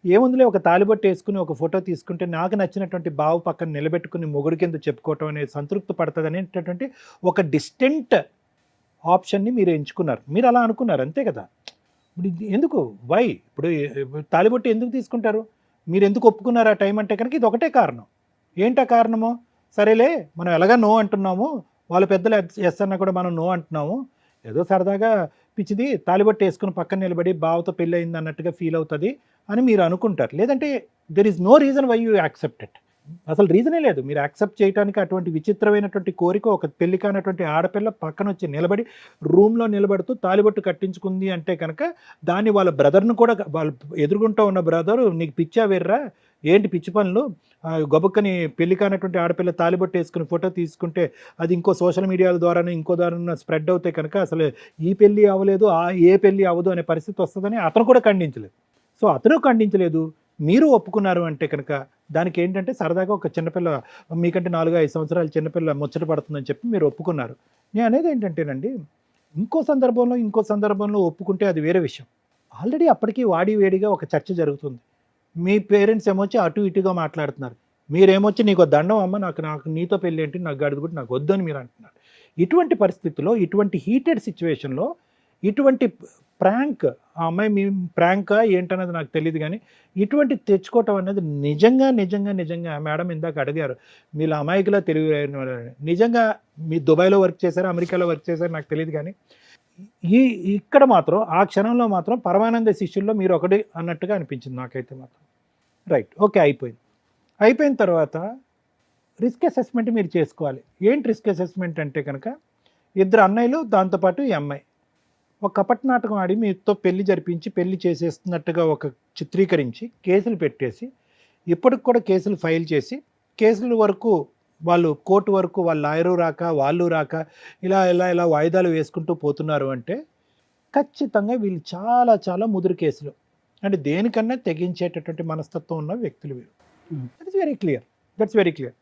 ఏముందిలే ఒక తాలిబొట్టు వేసుకుని ఒక ఫోటో తీసుకుంటే నాకు నచ్చినటువంటి బావు పక్కన నిలబెట్టుకుని మొగుడు కింద చెప్పుకోవటం అనేది సంతృప్తి పడుతుంది అనేటటువంటి ఒక డిస్టెంట్ ఆప్షన్ని మీరు ఎంచుకున్నారు. మీరు అలా అనుకున్నారు అంతే కదా. ఇప్పుడు ఎందుకు వై ఇప్పుడు తాలిబొట్టు ఎందుకు తీసుకుంటారు? మీరు ఎందుకు ఒప్పుకున్నారు ఆ టైం అంటే కనుక ఇది ఒకటే కారణం. ఏంటా కారణము? సరేలే మనం ఎలాగా నో అంటున్నాము, వాళ్ళ పెద్దలు ఎస్ అన్నా కూడా మనం నో అంటున్నాము, ఏదో సరదాగా పిచ్చిది తాలిబొట్టు వేసుకుని పక్కన నిలబడి బావతో పెళ్ళి అయింది అన్నట్టుగా ఫీల్ అవుతుంది అని మీరు అనుకుంటారు. లేదంటే there is no reason why you accept it. అసలు రీజనే లేదు మీరు యాక్సెప్ట్ చేయడానికి. అటువంటి విచిత్రమైనటువంటి కోరిక ఒక పెళ్లి కానటువంటి ఆడపిల్ల పక్కన వచ్చి నిలబడి రూమ్లో నిలబడుతూ తాలిబొట్టు కట్టించుకుంది అంటే కనుక దాన్ని వాళ్ళ బ్రదర్ను కూడా, వాళ్ళు ఎదుర్కొంటూ ఉన్న బ్రదరు నీకు పిచ్చా వెర్రా ఏంటి పిచ్చి పనులు, గొబక్కని పెళ్లి కానటువంటి ఆడపిల్ల తాలిబొట్టు వేసుకుని ఫోటో తీసుకుంటే అది ఇంకో సోషల్ మీడియాల ద్వారానే ఇంకో ద్వారా స్ప్రెడ్ అవుతాయి కనుక అసలు ఈ పెళ్ళి అవ్వలేదు, ఏ పెళ్ళి అవ్వదు అనే పరిస్థితి వస్తుందని అతను కూడా ఖండించలేదు. సో అతను ఖండించలేదు, మీరు ఒప్పుకున్నారు అంటే కనుక దానికి ఏంటంటే సరదాగా ఒక చిన్నపిల్ల, మీకంటే 4-5 సంవత్సరాల చిన్నపిల్ల ముచ్చట పడుతుందని చెప్పి మీరు ఒప్పుకున్నారు. నేను అనేది ఏంటంటేనండి, ఇంకో సందర్భంలో ఒప్పుకుంటే అది వేరే విషయం. ఆల్రెడీ అప్పటికి వాడి వేడిగా ఒక చర్చ జరుగుతుంది. మీ పేరెంట్స్ ఏమొచ్చి అటు ఇటుగా మాట్లాడుతున్నారు, మీరేమొచ్చి నీకు దండం అమ్మ, నాకు నాకు నీతో పెళ్ళి ఏంటి, నాకు గడిది కూడా నాకు వద్దని మీరు అంటున్నారు. ఇటువంటి పరిస్థితుల్లో, ఇటువంటి హీటెడ్ సిచ్యువేషన్లో ఇటువంటి ప్రాంక్, ఆ అమ్మాయి మీ ప్రాంకా ఏంటనేది నాకు తెలియదు, కానీ ఇటువంటి తెచ్చుకోవటం అనేది నిజంగా నిజంగా నిజంగా మేడం ఇందాక అడిగారు, మీరు అమాయకులా తెలివి నిజంగా మీ దుబాయ్లో వర్క్ చేశారు, అమెరికాలో వర్క్ చేశారు నాకు తెలియదు, కానీ ఇక్కడ మాత్రం ఆ క్షణంలో మాత్రం పరమానంద శిష్యుల్లో మీరు ఒకటి అన్నట్టుగా అనిపించింది నాకైతే మాత్రం. రైట్, ఓకే, అయిపోయిన తర్వాత రిస్క్ అసెస్మెంట్ మీరు చేసుకోవాలి. ఏంటి రిస్క్ అసెస్మెంట్ అంటే కనుక, ఇద్దరు అన్నయ్యలు దాంతోపాటు ఈ అమ్మాయి ఒక కపట నాటకం ఆడి మీతో పెళ్లి జరిపించి పెళ్లి చేసేస్తున్నట్టుగా ఒక చిత్రీకరించి కేసులు పెట్టేసి, ఇప్పటికి కూడా కేసులు ఫైల్ చేసి, కేసుల వరకు వాళ్ళు కోర్టు వరకు వాళ్ళ లాయరు రాక వాళ్ళు రాక ఇలా ఇలా ఇలా వాయిదాలు వేసుకుంటూ పోతున్నారు అంటే ఖచ్చితంగా వీళ్ళు చాలా చాలా ముదురు కేసులు, అంటే దేనికన్నా తెగించేటటువంటి మనస్తత్వం ఉన్న వ్యక్తులు వీళ్ళు. That's very clear.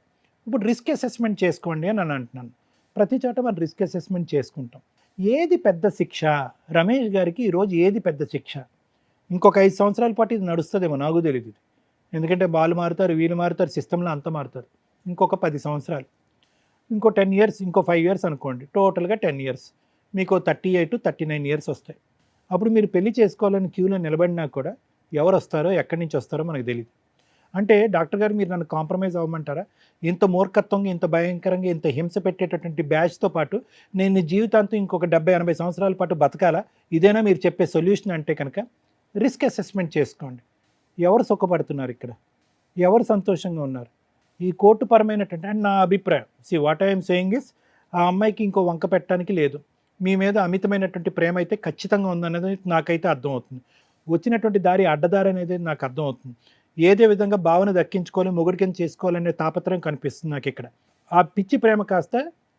ఇప్పుడు రిస్క్ అసెస్మెంట్ చేసుకోండి అని నేను అంటున్నాను. ప్రతి చోట మనం రిస్క్ అసెస్మెంట్ చేసుకుంటాం. ఏది పెద్ద శిక్ష రమేష్ గారికి ఈరోజు, ఏది పెద్ద శిక్ష? ఇంకొక 5 సంవత్సరాల పాటు ఇది నడుస్తుందేమో, నాకు తెలియదు. ఎందుకంటే వాళ్ళు మారుతారు, వీళ్ళు మారుతారు, సిస్టంలో అంతా మారుతారు. ఇంకొక 10 సంవత్సరాలు, ఇంకో 10 ఇయర్స్, ఇంకో 5 ఇయర్స్ అనుకోండి, టోటల్గా 10 ఇయర్స్, మీకు 38 39 ఇయర్స్ వస్తాయి. అప్పుడు మీరు పెళ్లి చేసుకోవాలని క్యూలో నిలబడినా కూడా ఎవరు వస్తారో ఎక్కడి నుంచి వస్తారో మనకు తెలియదు. అంటే డాక్టర్ గారు మీరు నన్ను కాంప్రమైజ్ అవ్వమంటారా? ఇంత మూర్ఖత్వంగా, ఇంత భయంకరంగా, ఇంత హింస పెట్టేటటువంటి బ్యాచ్తో పాటు నేను జీవితాంతం ఇంకొక 70-80 సంవత్సరాల పాటు బతకాలా? ఇదేనా మీరు చెప్పే సొల్యూషన్ అంటే కనుక రిస్క్ అసెస్మెంట్ చేసుకోండి. ఎవరు సుఖపడుతున్నారు ఇక్కడ, ఎవరు సంతోషంగా ఉన్నారు? ఈ కోర్టుపరమైనటువంటి, అండ్ నా అభిప్రాయం, వాట్ ఐఎమ్ సేయింగ్ ఇస్, ఆ అమ్మాయికి ఇంకో వంక పెట్టడానికి లేదు. మీ మీద అమితమైనటువంటి ప్రేమ అయితే ఖచ్చితంగా ఉందనేది నాకైతే అర్థమవుతుంది. వచ్చినటువంటి దారి అడ్డదారి అనేది నాకు అర్థమవుతుంది. ఏదే విధంగా భావన దక్కించుకోవాలి, మొగుడి కింద చేసుకోవాలనే తాపత్రయం కనిపిస్తుంది నాకు ఇక్కడ. ఆ పిచ్చి ప్రేమ కాస్త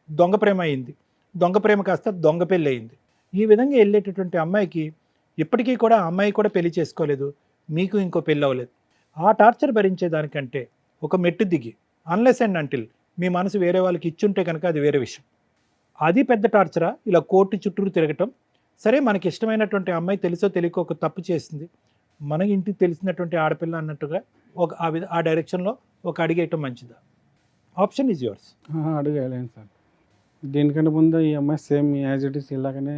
దొంగ ప్రేమ అయింది, దొంగ ప్రేమ కాస్త దొంగ పెళ్ళి అయింది. ఈ విధంగా వెళ్ళేటటువంటి అమ్మాయికి ఇప్పటికీ కూడా ఆ అమ్మాయి కూడా పెళ్లి చేసుకోలేదు, మీకు ఇంకో పెళ్ళి అవ్వలేదు. ఆ టార్చర్ భరించేదానికంటే ఒక మెట్టు దిగి, అన్లెస్ అండ్ అంటిల్ మీ మనసు వేరే వాళ్ళకి ఇచ్చుంటే కనుక అది వేరే విషయం. అది పెద్ద టార్చరా? ఇలా కోర్టు చుట్టూరు తిరగటం. సరే, మనకి ఇష్టమైనటువంటి అమ్మాయి తెలుసో తెలియకో ఒక తప్పు చేసింది, మన ఇంటికి తెలిసినటువంటి ఆడపిల్ల అన్నట్టుగా ఒక ఆ డైరెక్షన్లో ఒక అడిగేయటం మంచిదా? Option is yours.
అడిగలేను సార్. దీనికంటే ముందు ఈ అమ్మాయి సేమ్ యాజ్ ఇట్ ఈస్ ఇలాగనే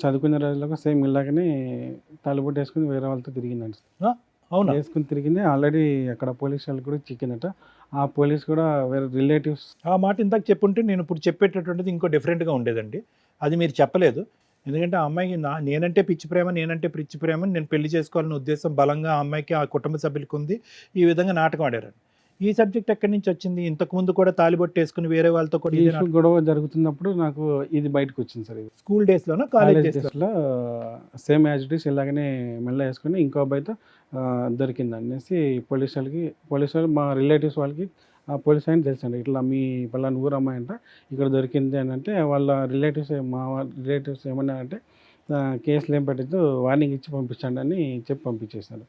చదువుకునే రోజులకు సేమ్ ఇలాగనే తలుబొట్టు వేసుకుని వేరే వాళ్ళతో తిరిగిందండి.
అవునా?
వేసుకుని తిరిగింది. ఆల్రెడీ అక్కడ పోలీస్ వాళ్ళు కూడా చిక్కిందట. ఆ పోలీస్ కూడా వేరే రిలేటివ్స్.
ఆ మాట ఇందాక చెప్పుంటే నేను ఇప్పుడు చెప్పేటటువంటిది ఇంకో డిఫరెంట్గా ఉండేదండి. అది మీరు చెప్పలేదు. ఎందుకంటే ఆ అమ్మాయికి నేనంటే పిచ్చి ప్రేమ, నేనంటే పిచ్చి ప్రేమ, నేను పెళ్లి చేసుకోవాలనే ఉద్దేశం బలంగా ఆ అమ్మాయికి, ఆ కుటుంబ సభ్యులకు ఉంది. ఈ విధంగా నాటకం ఆడారు. ఈ సబ్జెక్ట్ ఎక్కడి నుంచి వచ్చింది? ఇంతకుముందు కూడా తాలిబొట్టు వేసుకుని వేరే వాళ్ళతో కూడా
గొడవ జరుగుతున్నప్పుడు నాకు ఇది బయటకు వచ్చింది సార్. ఇది
స్కూల్ డేస్లోనో కాలేజ్
డేస్లో సేమ్ యాజ్ ఇట్ ఈస్ ఇలాగనే మెల్ల వేసుకుని ఇంకో అబ్బాయితో దొరికింది అనేసి పోలీసు వాళ్ళు మా రిలేటివ్స్ వాళ్ళకి ఆ పోలీస్ ఆయన తెలుసండి, ఇట్లా మీ పలానా ఊరు అమ్మాయి అంట ఇక్కడ దొరికింది అని అంటే, వాళ్ళ మా రిలేటివ్స్ ఏమన్నారంటే కేసులు ఏం పెట్టద్దు, వార్నింగ్ ఇచ్చి పంపించండి అని చెప్పి పంపించేశారు.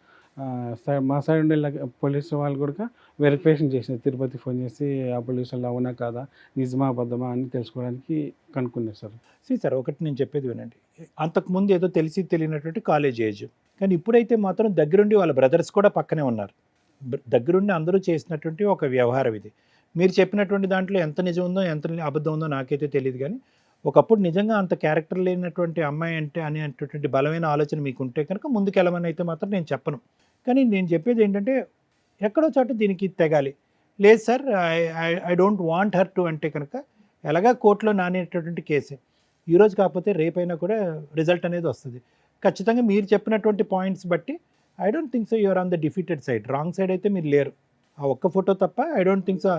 మా సైడ్ ఉండే పోలీసు వాళ్ళు కూడా వెరిఫికేషన్ చేసినారు, తిరుపతి ఫోన్ చేసి ఆ పోలీసు వాళ్ళు అవునా కాదా, నిజమా అబద్ధమా అని తెలుసుకోవడానికి కనుక్కున్నారు సార్.
సార్ ఒకటి నేను చెప్పేది వినండి, అంతకుముందు ఏదో తెలిసి తెలియనటువంటి కాలేజ్ ఏజ్, కానీ ఇప్పుడైతే మాత్రం దగ్గరుండి వాళ్ళ బ్రదర్స్ కూడా పక్కనే ఉన్నారు. దగ్గరుండి అందరూ చేసినటువంటి ఒక వ్యవహారం ఇది. మీరు చెప్పినటువంటి దాంట్లో ఎంత నిజం ఉందో ఎంత అబద్ధం ఉందో నాకైతే తెలియదు, కానీ ఒకప్పుడు నిజంగా అంత క్యారెక్టర్ లేనటువంటి అమ్మాయి అంటే అనేటటువంటి బలమైన ఆలోచన మీకు ఉంటే కనుక ముందుకెళ్ళమని అయితే మాత్రం నేను చెప్పను. కానీ నేను చెప్పేది ఏంటంటే ఎక్కడో చోట దీనికి తెగాలి. లేదు sir, I don't want her to అంటే కనుక ఎలాగా కోర్టులో నానేటటువంటి కేసే. ఈరోజు కాకపోతే రేపైనా కూడా రిజల్ట్ అనేది వస్తుంది ఖచ్చితంగా. మీరు చెప్పినటువంటి పాయింట్స్ బట్టి I don't think so you're on the defeated side. Wrong side అయితే మీరు లేరు. ఆ ఒక్క ఫోటో తప్ప ఐ డోంట్ థింక్ సో.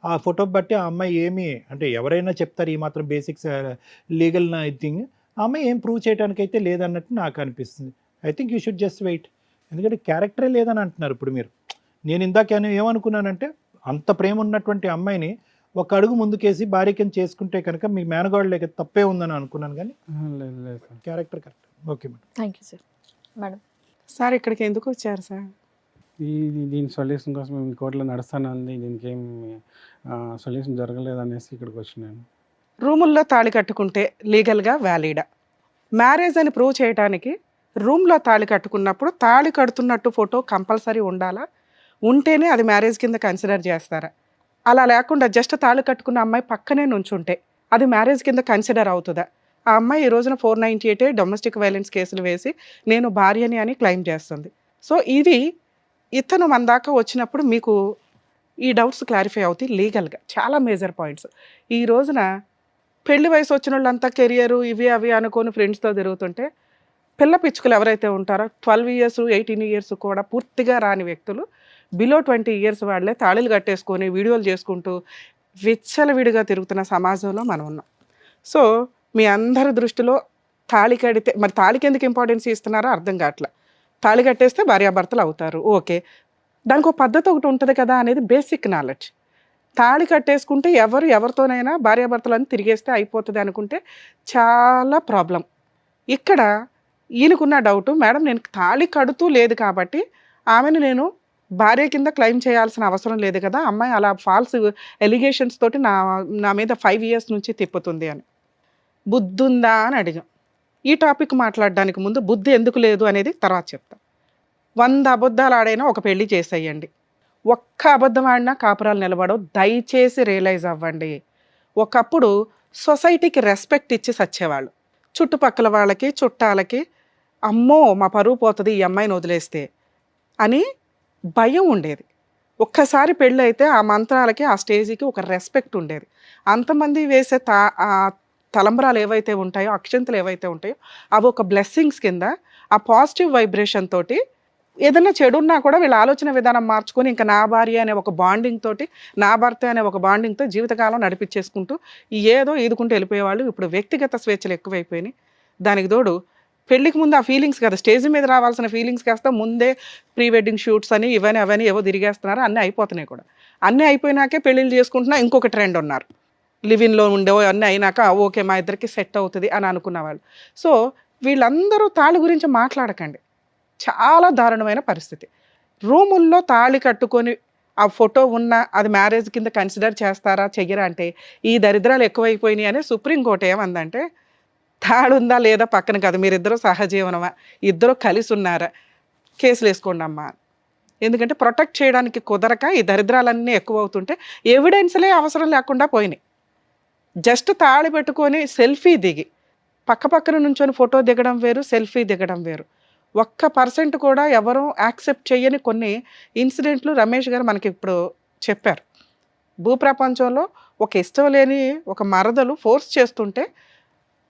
ఆ ఫోటో బట్టి ఆ అమ్మాయి ఏమి అంటే ఎవరైనా చెప్తారు ఈ మాత్రం బేసిక్స్ లీగల్ థింగ్, ఆ అమ్మాయి ఏం ప్రూవ్ చేయడానికి అయితే లేదన్నట్టు నాకు అనిపిస్తుంది. I think you should just wait. ఎందుకంటే క్యారెక్టరే లేదని అంటున్నారు ఇప్పుడు మీరు. నేను ఇందాక ఏమనుకున్నానంటే అంత ప్రేమ ఉన్నటువంటి అమ్మాయిని ఒక అడుగు ముందుకేసి భార్య కింద చేసుకుంటే కనుక మీ మేనగాడు లేక తప్పే ఉందని అనుకున్నాను, కానీ character correct. Okay madam,
thank you sir. Madam
sir ఇక్కడికి ఎందుకు వచ్చారు సార్?
దీని సొల్యూషన్ కోసం మేము కోర్టులో నడుస్తాను అంది, దీనికి ఏం సొల్యూషన్ జరగలేదు అనేసి ఇక్కడికి వచ్చినాను.
రూముల్లో తాళి కట్టుకుంటే లీగల్గా వ్యాలిడా? మ్యారేజ్ అని ప్రూవ్ చేయడానికి రూమ్లో తాళి కట్టుకున్నప్పుడు తాళి కడుతున్నట్టు ఫోటో కంపల్సరీ ఉండాలా? ఉంటేనే అది మ్యారేజ్ కింద కన్సిడర్ చేస్తారా? అలా లేకుండా జస్ట్ తాళి కట్టుకున్న అమ్మాయి పక్కనే నుంచుంటే అది మ్యారేజ్ కింద కన్సిడర్ అవుతుందా? ఆ అమ్మాయి ఈ రోజున 498 డొమెస్టిక్ వైలెన్స్ కేసులు వేసి నేను భార్యని అని క్లెయిమ్ చేస్తుంది. సో ఇది ఇతను మన దాకా వచ్చినప్పుడు మీకు ఈ డౌట్స్ క్లారిఫై అవుతాయి లీగల్గా. చాలా మేజర్ పాయింట్స్. ఈ రోజున పెళ్లి వయసు వచ్చిన వాళ్ళంతా కెరియరు ఇవి అవి అనుకొని ఫ్రెండ్స్తో తిరుగుతుంటే పిల్ల పిచ్చుకలు ఎవరైతే ఉంటారో 12 ఇయర్స్ 18 ఇయర్స్ కూడా పూర్తిగా రాని వ్యక్తులు బిలో 20 ఇయర్స్ వాళ్ళే తాళిలు కట్టేసుకొని వీడియోలు చేసుకుంటూ విచ్చలవిడిగా తిరుగుతున్న సమాజంలో మనం ఉన్నాం. సో మీ అందరి దృష్టిలో తాళి కడితే మరి తాళికి ఎందుకు ఇంపార్టెన్స్ ఇస్తున్నారో అర్థం కావట్లా. తాళి కట్టేస్తే భార్యాభర్తలు అవుతారు, ఓకే. దానికి ఒక పద్ధతి ఒకటి ఉంటుంది కదా అనేది బేసిక్ నాలెడ్జ్. తాళి కట్టేసుకుంటే ఎవరితోనైనా భార్యాభర్తలను తిరిగేస్తే అయిపోతుంది అనుకుంటే చాలా ప్రాబ్లం. ఇక్కడ ఈయనకున్న డౌట్, మేడం నేను తాళి కడుతూ లేదు కాబట్టి ఆమెను నేను భార్య కింద క్లెయిమ్ చేయాల్సిన అవసరం లేదు కదా, అమ్మాయి అలా ఫాల్స్ ఎలిగేషన్స్ తోటి నా మీద 5 ఇయర్స్ నుంచి తిప్పుతుంది అని. బుద్ధుందా అని అడిగాం. ఈ టాపిక్ మాట్లాడడానికి ముందు బుద్ధి ఎందుకు లేదు అనేది తర్వాత చెప్తా. 100 అబద్ధాలు ఆడైనా ఒక పెళ్లి చేసేయండి. ఒక్క అబద్ధం ఆడినా కాపురాలు నిలబడవు. దయచేసి రియలైజ్ అవ్వండి. ఒకప్పుడు సొసైటీకి రెస్పెక్ట్ ఇచ్చి సచ్చేవాళ్ళు. చుట్టుపక్కల వాళ్ళకి చుట్టాలకి అమ్మో మా పరువు పోతుంది ఈ అమ్మాయిని వదిలేస్తే అని భయం ఉండేది. ఒక్కసారి పెళ్ళి అయితే ఆ మంత్రాలకి ఆ స్టేజ్కి ఒక రెస్పెక్ట్ ఉండేది. అంతమంది వేసే తలంబరాలు ఏవైతే ఉంటాయో అక్షంతలు ఏవైతే ఉంటాయో అవి ఒక బ్లెస్సింగ్స్ కింద ఆ పాజిటివ్ వైబ్రేషన్ తోటి ఏదైనా చెడున్నా కూడా వీళ్ళ ఆలోచన విధానం మార్చుకొని ఇంకా నా భార్య అనే ఒక బాండింగ్ తోటి నా భర్త అనే ఒక బాండింగ్తో జీవితకాలం నడిపించేసుకుంటూ ఏదో ఈదుకుంటూ వెళ్ళిపోయేవాళ్ళు. ఇప్పుడు వ్యక్తిగత స్వేచ్ఛలు ఎక్కువైపోయినాయి. దానికి తోడు పెళ్ళికి ముందు ఆ ఫీలింగ్స్ కదా, స్టేజ్ మీద రావాల్సిన ఫీలింగ్స్ కాస్త ముందే ప్రీ వెడ్డింగ్ షూట్స్ అని ఇవన్నీ అవన్నీ ఏవో తిరిగేస్తున్నారు. అన్నీ అయిపోతున్నాయి కూడా. అన్నీ అయిపోయినాకే పెళ్ళిళ్ళు చేసుకుంటున్నా ఇంకొక ట్రెండ్ ఉన్నారు. లివిన్లో ఉండేవో అన్నీ అయినాక ఓకే మా ఇద్దరికి సెట్ అవుతుంది అని అనుకున్న వాళ్ళు. సో వీళ్ళందరూ తాళి గురించి మాట్లాడకండి. చాలా దారుణమైన పరిస్థితి. రూముల్లో తాళి కట్టుకొని ఆ ఫోటో ఉన్న అది మ్యారేజ్ కింద కన్సిడర్ చేస్తారా చెయ్యరా అంటే ఈ దరిద్రాలు ఎక్కువైపోయినాయి అని సుప్రీంకోర్టు ఏమందంటే తాళి ఉందా లేదా పక్కన కాదు, మీరిద్దరూ సహజీవనమా, ఇద్దరు కలిసి ఉన్నారా, కేసులు వేసుకోండి అమ్మా. ఎందుకంటే ప్రొటెక్ట్ చేయడానికి కుదరక ఈ దరిద్రాలన్నీ ఎక్కువ అవుతుంటే ఎవిడెన్స్లే అవసరం లేకుండా పోయినాయి. జస్ట్ తాళి పెట్టుకొని సెల్ఫీ దిగి పక్కన నుంచొని ఫోటో దిగడం వేరు, సెల్ఫీ దిగడం వేరు. 1% కూడా ఎవరూ యాక్సెప్ట్ చేయని కొన్ని ఇన్సిడెంట్లు రమేష్ గారు మనకి ఇప్పుడు చెప్పారు. భూప్రపంచంలో ఒక ఇష్టం లేని ఒక మరదలు ఫోర్స్ చేస్తుంటే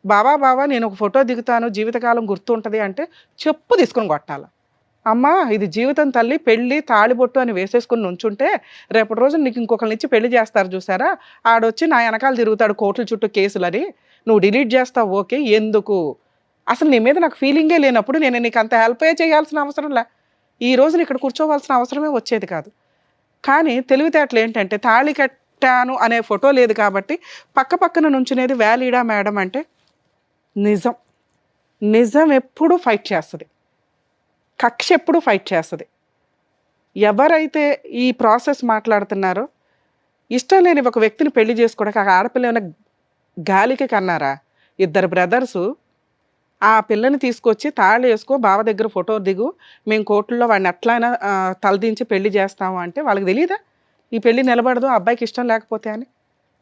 బావా నేను ఒక ఫోటో దిగుతాను జీవితకాలం గుర్తుంటుంది అంటే చెప్పు తీసుకొని కొట్టాల. అమ్మా ఇది జీవితం తల్లి, పెళ్ళి తాళిబొట్టు అని వేసేసుకుని నుంచుంటే రేపటి రోజు నీకు ఇంకొకరిని ఇచ్చి పెళ్లి చేస్తారు చూసారా, ఆడొచ్చి నా వెనకాల తిరుగుతాడు కోర్టుల చుట్టూ కేసులని, నువ్వు డిలీట్ చేస్తావు ఓకే, ఎందుకు అసలు నీ మీద నాకు ఫీలింగే లేనప్పుడు నేను నీకు అంత హెల్ప్ చేయాల్సిన అవసరం లే, ఈ రోజున ఇక్కడ కూర్చోవలసిన అవసరమే వచ్చేది కాదు. కానీ తెలివితేటలు ఏంటంటే తాళి కట్టాను అనే ఫోటో లేదు కాబట్టి పక్కన నుంచునేది వ్యాలిడా మేడం అంటే నిజం ఎప్పుడూ ఫైట్ చేస్తుంది, కక్ష ఎప్పుడు ఫైట్ చేస్తుంది. ఎవరైతే ఈ ప్రాసెస్ మాట్లాడుతున్నారో ఇష్టం లేని ఒక వ్యక్తిని పెళ్లి చేసుకోవడానికి ఆ ఆడపిల్ల ఏమైనా గాలికి కన్నారా? 2 బ్రదర్సు ఆ పిల్లని తీసుకొచ్చి తాళి వేసుకో బావ దగ్గర ఫోటో దిగు, మేము కోర్టుల్లో వాడిని ఎట్లయినా తలదించి పెళ్లి చేస్తాము అంటే వాళ్ళకి తెలియదా ఈ పెళ్లి నిలబడదు అబ్బాయికి ఇష్టం లేకపోతే అని?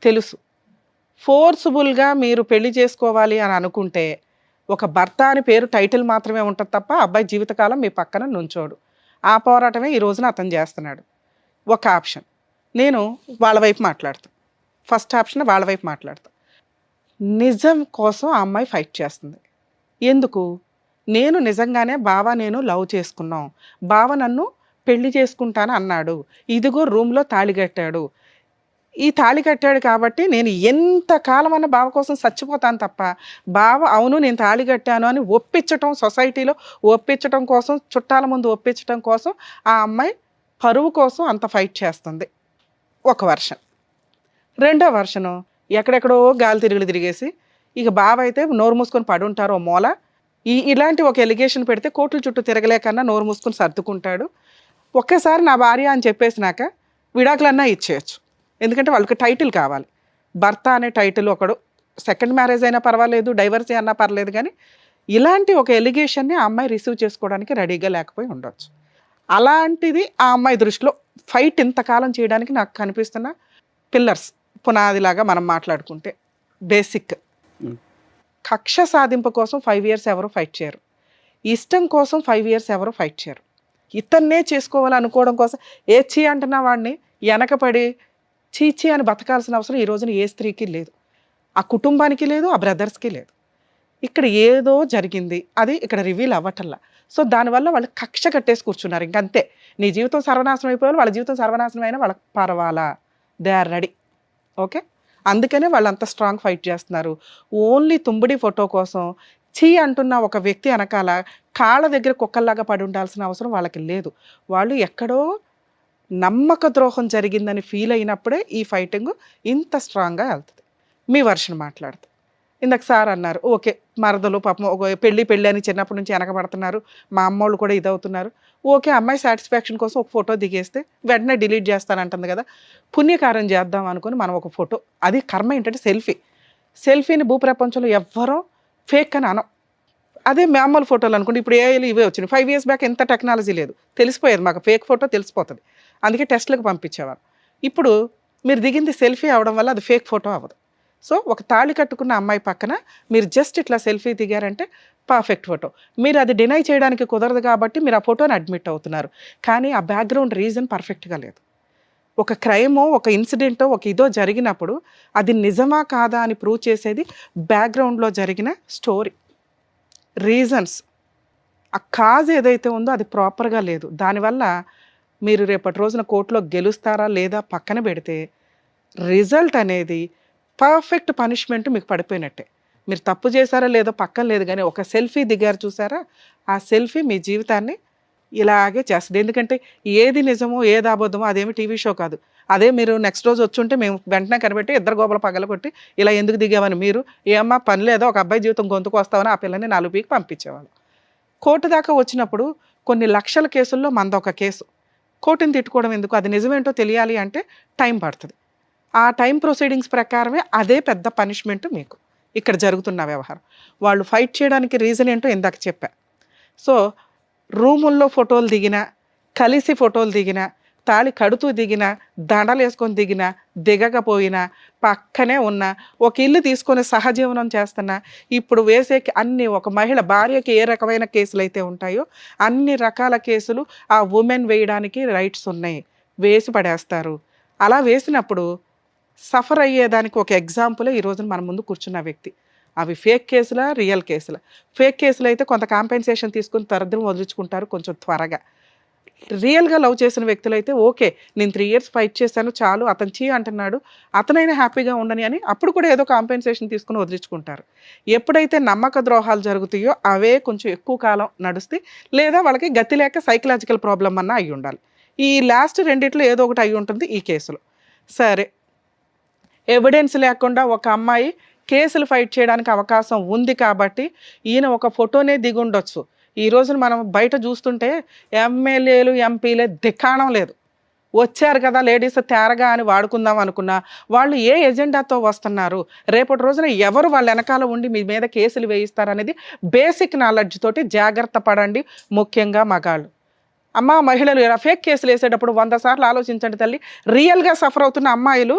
తెలుసు. ఫోర్స్ఫుల్గా మీరు పెళ్లి చేసుకోవాలి అని అనుకుంటే ఒక భర్త అని పేరు టైటిల్ మాత్రమే ఉంటుంది తప్ప అబ్బాయి జీవితకాలం మీ పక్కన నుంచోడు. ఆ పోరాటమే ఈ రోజున అతను చేస్తున్నాడు. ఒక ఆప్షన్ నేను వాళ్ళ వైపు మాట్లాడతాను, ఫస్ట్ ఆప్షన్ వాళ్ళ వైపు మాట్లాడతాను. నిజం కోసం ఆ అమ్మాయి ఫైట్ చేస్తుంది. ఎందుకు? నేను నిజంగానే బావ నేను లవ్ చేసుకున్నాం, బావ నన్ను పెళ్లి చేసుకుంటాను అన్నాడు, ఇదిగో రూమ్లో తాళి కట్టాడు, ఈ తాళి కట్టాడు కాబట్టి నేను ఎంతకాలం అన్న బావ కోసం చచ్చిపోతాను తప్ప బావ అవును నేను తాళి కట్టాను అని ఒప్పించటం, సొసైటీలో ఒప్పించటం కోసం, చుట్టాల ముందు ఒప్పించటం కోసం ఆ అమ్మాయి పరువు కోసం అంత ఫైట్ చేస్తుంది. ఒక వర్షన్. రెండో వర్షను ఎక్కడెక్కడో గాలి తిరిగేసి ఇక బావ అయితే నోరు మూసుకొని పడి ఉంటారో మూల, ఇలాంటి ఒక ఎలిగేషన్ పెడితే కోర్టుల చుట్టూ తిరగలేకన్నా నోరు మూసుకొని సర్దుకుంటాడు. ఒక్కసారి నా భార్య అని చెప్పేసినాక విడాకులన్నా ఇచ్చేయచ్చు, ఎందుకంటే వాళ్ళకి టైటిల్ కావాలి. భర్త అనే టైటిల్ ఒకడు సెకండ్ మ్యారేజ్ అయినా పర్వాలేదు, డైవర్సీ అన్నా పర్లేదు, కానీ ఇలాంటి ఒక ఎలిగేషన్ని ఆ అమ్మాయి రిసీవ్ చేసుకోవడానికి రెడీగా లేకపోయి ఉండొచ్చు. అలాంటిది ఆ అమ్మాయి దృష్టిలో ఫైట్ ఇంతకాలం చేయడానికి నాకు కనిపిస్తున్న పిల్లర్స్, పునాదిలాగా మనం మాట్లాడుకుంటే బేసిక్.
Hmm.
కక్ష సాధింపు కోసం 5 ఇయర్స్ ఎవరు ఫైట్ చేయరు. ఇష్టం కోసం 5 ఇయర్స్ ఎవరు ఫైట్ చేయరు. ఇతన్నే చేసుకోవాలనుకోవడం కోసం చీ అంటున్న వాడిని వెనకపడి చీచీ అని బతకాల్సిన అవసరం ఈ రోజున ఏ స్త్రీకి లేదు. ఆ కుటుంబానికి లేదు, ఆ బ్రదర్స్కి లేదు. ఇక్కడ ఏదో జరిగింది, అది ఇక్కడ రివీల్ అవ్వటల్లా. సో దానివల్ల వాళ్ళు కక్ష కట్టేసి కూర్చున్నారు. ఇంకంతే, నీ జీవితం సర్వనాశనం అయిపోవాలి, వాళ్ళ జీవితం సర్వనాశనం అయినా వాళ్ళకి పర్వాలా, దే ఆర్ రెడీ. ఓకే, అందుకనే వాళ్ళు అంత స్ట్రాంగ్ ఫైట్ చేస్తున్నారు. ఓన్లీ తుంబడి ఫోటో కోసం చీ అంటున్న ఒక వ్యక్తి వెనకాల కాళ్ళ దగ్గర కుక్కల్లాగా పడి ఉండాల్సిన అవసరం వాళ్ళకి లేదు. వాళ్ళు ఎక్కడో నమ్మక ద్రోహం జరిగిందని ఫీల్ అయినప్పుడే ఈ ఫైటింగ్ ఇంత స్ట్రాంగ్గా వెళ్తుంది. మీ వర్షన్ మాట్లాడుతూ ఇందాక సార్ అన్నారు, ఓకే మరదలు పాపం ఒక పెళ్ళి అని చిన్నప్పటి నుంచి వెనకబడుతున్నారు, మా అమ్మోళ్ళు కూడా ఇదవుతున్నారు. ఓకే, అమ్మాయి సాటిస్ఫాక్షన్ కోసం ఒక ఫోటో దిగేస్తే వెంటనే డిలీట్ చేస్తానంటుంది కదా, పుణ్యకారం చేద్దాం అనుకుని మనం ఒక ఫోటో, అది కర్మ ఏంటంటే సెల్ఫీని భూప్రపంచంలో ఎవ్వరో ఫేక్ అని అనం. అదే మామూలు ఫోటోలు అనుకోండి, ఇప్పుడు ఏఐలు ఇవే వచ్చినాయి. 5 ఇయర్స్ బ్యాక్ ఎంత టెక్నాలజీ లేదు, తెలిసిపోయేది మాకు ఫేక్ ఫోటో తెలిసిపోతుంది, అందుకే టెస్ట్లకు పంపించేవారు. ఇప్పుడు మీరు దిగింది సెల్ఫీ అవడం వల్ల అది ఫేక్ ఫోటో అవ్వదు. సో ఒక తాళి కట్టుకున్న అమ్మాయి పక్కన మీరు జస్ట్ ఇట్లా సెల్ఫీ దిగారంటే పర్ఫెక్ట్ ఫోటో. మీరు అది డినై చేయడానికి కుదరదు కాబట్టి మీరు ఆ ఫోటోని అడ్మిట్ అవుతున్నారు, కానీ ఆ బ్యాక్గ్రౌండ్ రీజన్ పర్ఫెక్ట్గా లేదు. ఒక క్రైమో, ఒక ఇన్సిడెంటో, ఒక ఇదో జరిగినప్పుడు అది నిజమా కాదా అని ప్రూవ్ చేసేది బ్యాక్గ్రౌండ్లో జరిగిన స్టోరీ, రీజన్స్. ఆ కాజ్ ఏదైతే ఉందో అది ప్రాపర్గా లేదు. దానివల్ల మీరు రేపటి రోజున కోర్టులో గెలుస్తారా లేదా పక్కన పెడితే రిజల్ట్ అనేది పర్ఫెక్ట్ పనిష్మెంట్ మీకు పడిపోయినట్టే. మీరు తప్పు చేశారా లేదో పక్కన లేదు, కానీ ఒక సెల్ఫీ దిగారు చూసారా, ఆ సెల్ఫీ మీ జీవితాన్ని ఇలాగే చేస్తుంది. ఎందుకంటే ఏది నిజమో ఏది అబద్ధమో అదేమి టీవీ షో కాదు. అదే మీరు నెక్స్ట్ రోజు వచ్చుంటే మేము వెంటనే కనిపెట్టి ఇద్దరు గోపల పగలగొట్టి ఇలా ఎందుకు దిగామని, మీరు ఏమ్మా పని లేదో ఒక అబ్బాయి జీవితం గొంతుకు వస్తామని ఆ పిల్లని 4 పీకి పంపించేవాళ్ళు. కోర్టు దాకా వచ్చినప్పుడు కొన్ని లక్షల కేసుల్లో మనదొక కేసు. కోర్టుని తిట్టుకోవడం ఎందుకు, అది నిజమేంటో తెలియాలి అంటే టైం పడుతుంది. ఆ టైం ప్రొసీడింగ్స్ ప్రకారమే అదే పెద్ద పనిష్మెంట్ మీకు ఇక్కడ జరుగుతున్న వ్యవహారం. వాళ్ళు ఫైట్ చేయడానికి రీజన్ ఏంటో ఇందాక చెప్పా. సో రూముల్లో ఫోటోలు దిగినా, కలిసి ఫోటోలు దిగినా, తాళి కడుతూ దిగినా, దండలు వేసుకొని దిగినా, దిగకపోయినా, పక్కనే ఉన్న ఒక ఇల్లు తీసుకొని సహజీవనం చేస్తున్నా, ఇప్పుడు వేసే అన్ని ఒక మహిళ భార్యకి ఏ రకమైన కేసులు అయితే ఉంటాయో అన్ని రకాల కేసులు ఆ ఉమెన్ వేయడానికి రైట్స్ ఉన్నాయి, వేసి పడేస్తారు. అలా వేసినప్పుడు సఫర్ అయ్యేదానికి ఒక ఎగ్జాంపులే ఈ రోజున మన ముందు కూర్చున్న వ్యక్తి. అవి ఫేక్ కేసులా, రియల్ కేసులా? ఫేక్ కేసులు అయితే కొంత కాంపెన్సేషన్ తీసుకుని తరదరం వదిలించుకుంటారు కొంచెం త్వరగా. రియల్గా లవ్ చేసిన వ్యక్తులు అయితే ఓకే, నేను 3 ఇయర్స్ ఫైట్ చేశాను చాలు, అతను చీ అంటున్నాడు, అతనైనా హ్యాపీగా ఉండని అని అప్పుడు కూడా ఏదో కాంపెన్సేషన్ తీసుకుని వదిలించుకుంటారు. ఎప్పుడైతే నమ్మక ద్రోహాలు జరుగుతాయో అవే కొంచెం ఎక్కువ కాలం నడుస్తాయి, లేదా వాళ్ళకి గతి లేక సైకలాజికల్ ప్రాబ్లం అన్నా అయి ఉండాలి. ఈ లాస్ట్ రెండిట్లో ఏదో ఒకటి అయి ఉంటుంది ఈ కేసులో. సరే, ఎవిడెన్స్ లేకుండా ఒక అమ్మాయి కేసులు ఫైట్ చేయడానికి అవకాశం ఉంది కాబట్టి ఈయన ఒక ఫోటోనే దిగుండొచ్చు. ఈ రోజున మనం బయట చూస్తుంటే ఎమ్మెల్యేలు, ఎంపీలే దిక్కాణం లేదు. వచ్చారు కదా లేడీస్ తేరగా అని వాడుకుందాం అనుకున్నా, వాళ్ళు ఏ ఎజెండాతో వస్తున్నారు, రేపటి రోజున ఎవరు వాళ్ళ వెనకాల ఉండి మీ మీద కేసులు వేయిస్తారనేది బేసిక్ నాలెడ్జ్ తోటి జాగ్రత్త పడండి, ముఖ్యంగా మగాళ్ళు. అమ్మ మహిళలు ఇలా ఫేక్ కేసులు వేసేటప్పుడు 100 సార్లు ఆలోచించండి తల్లి. రియల్గా సఫర్ అవుతున్న అమ్మాయిలు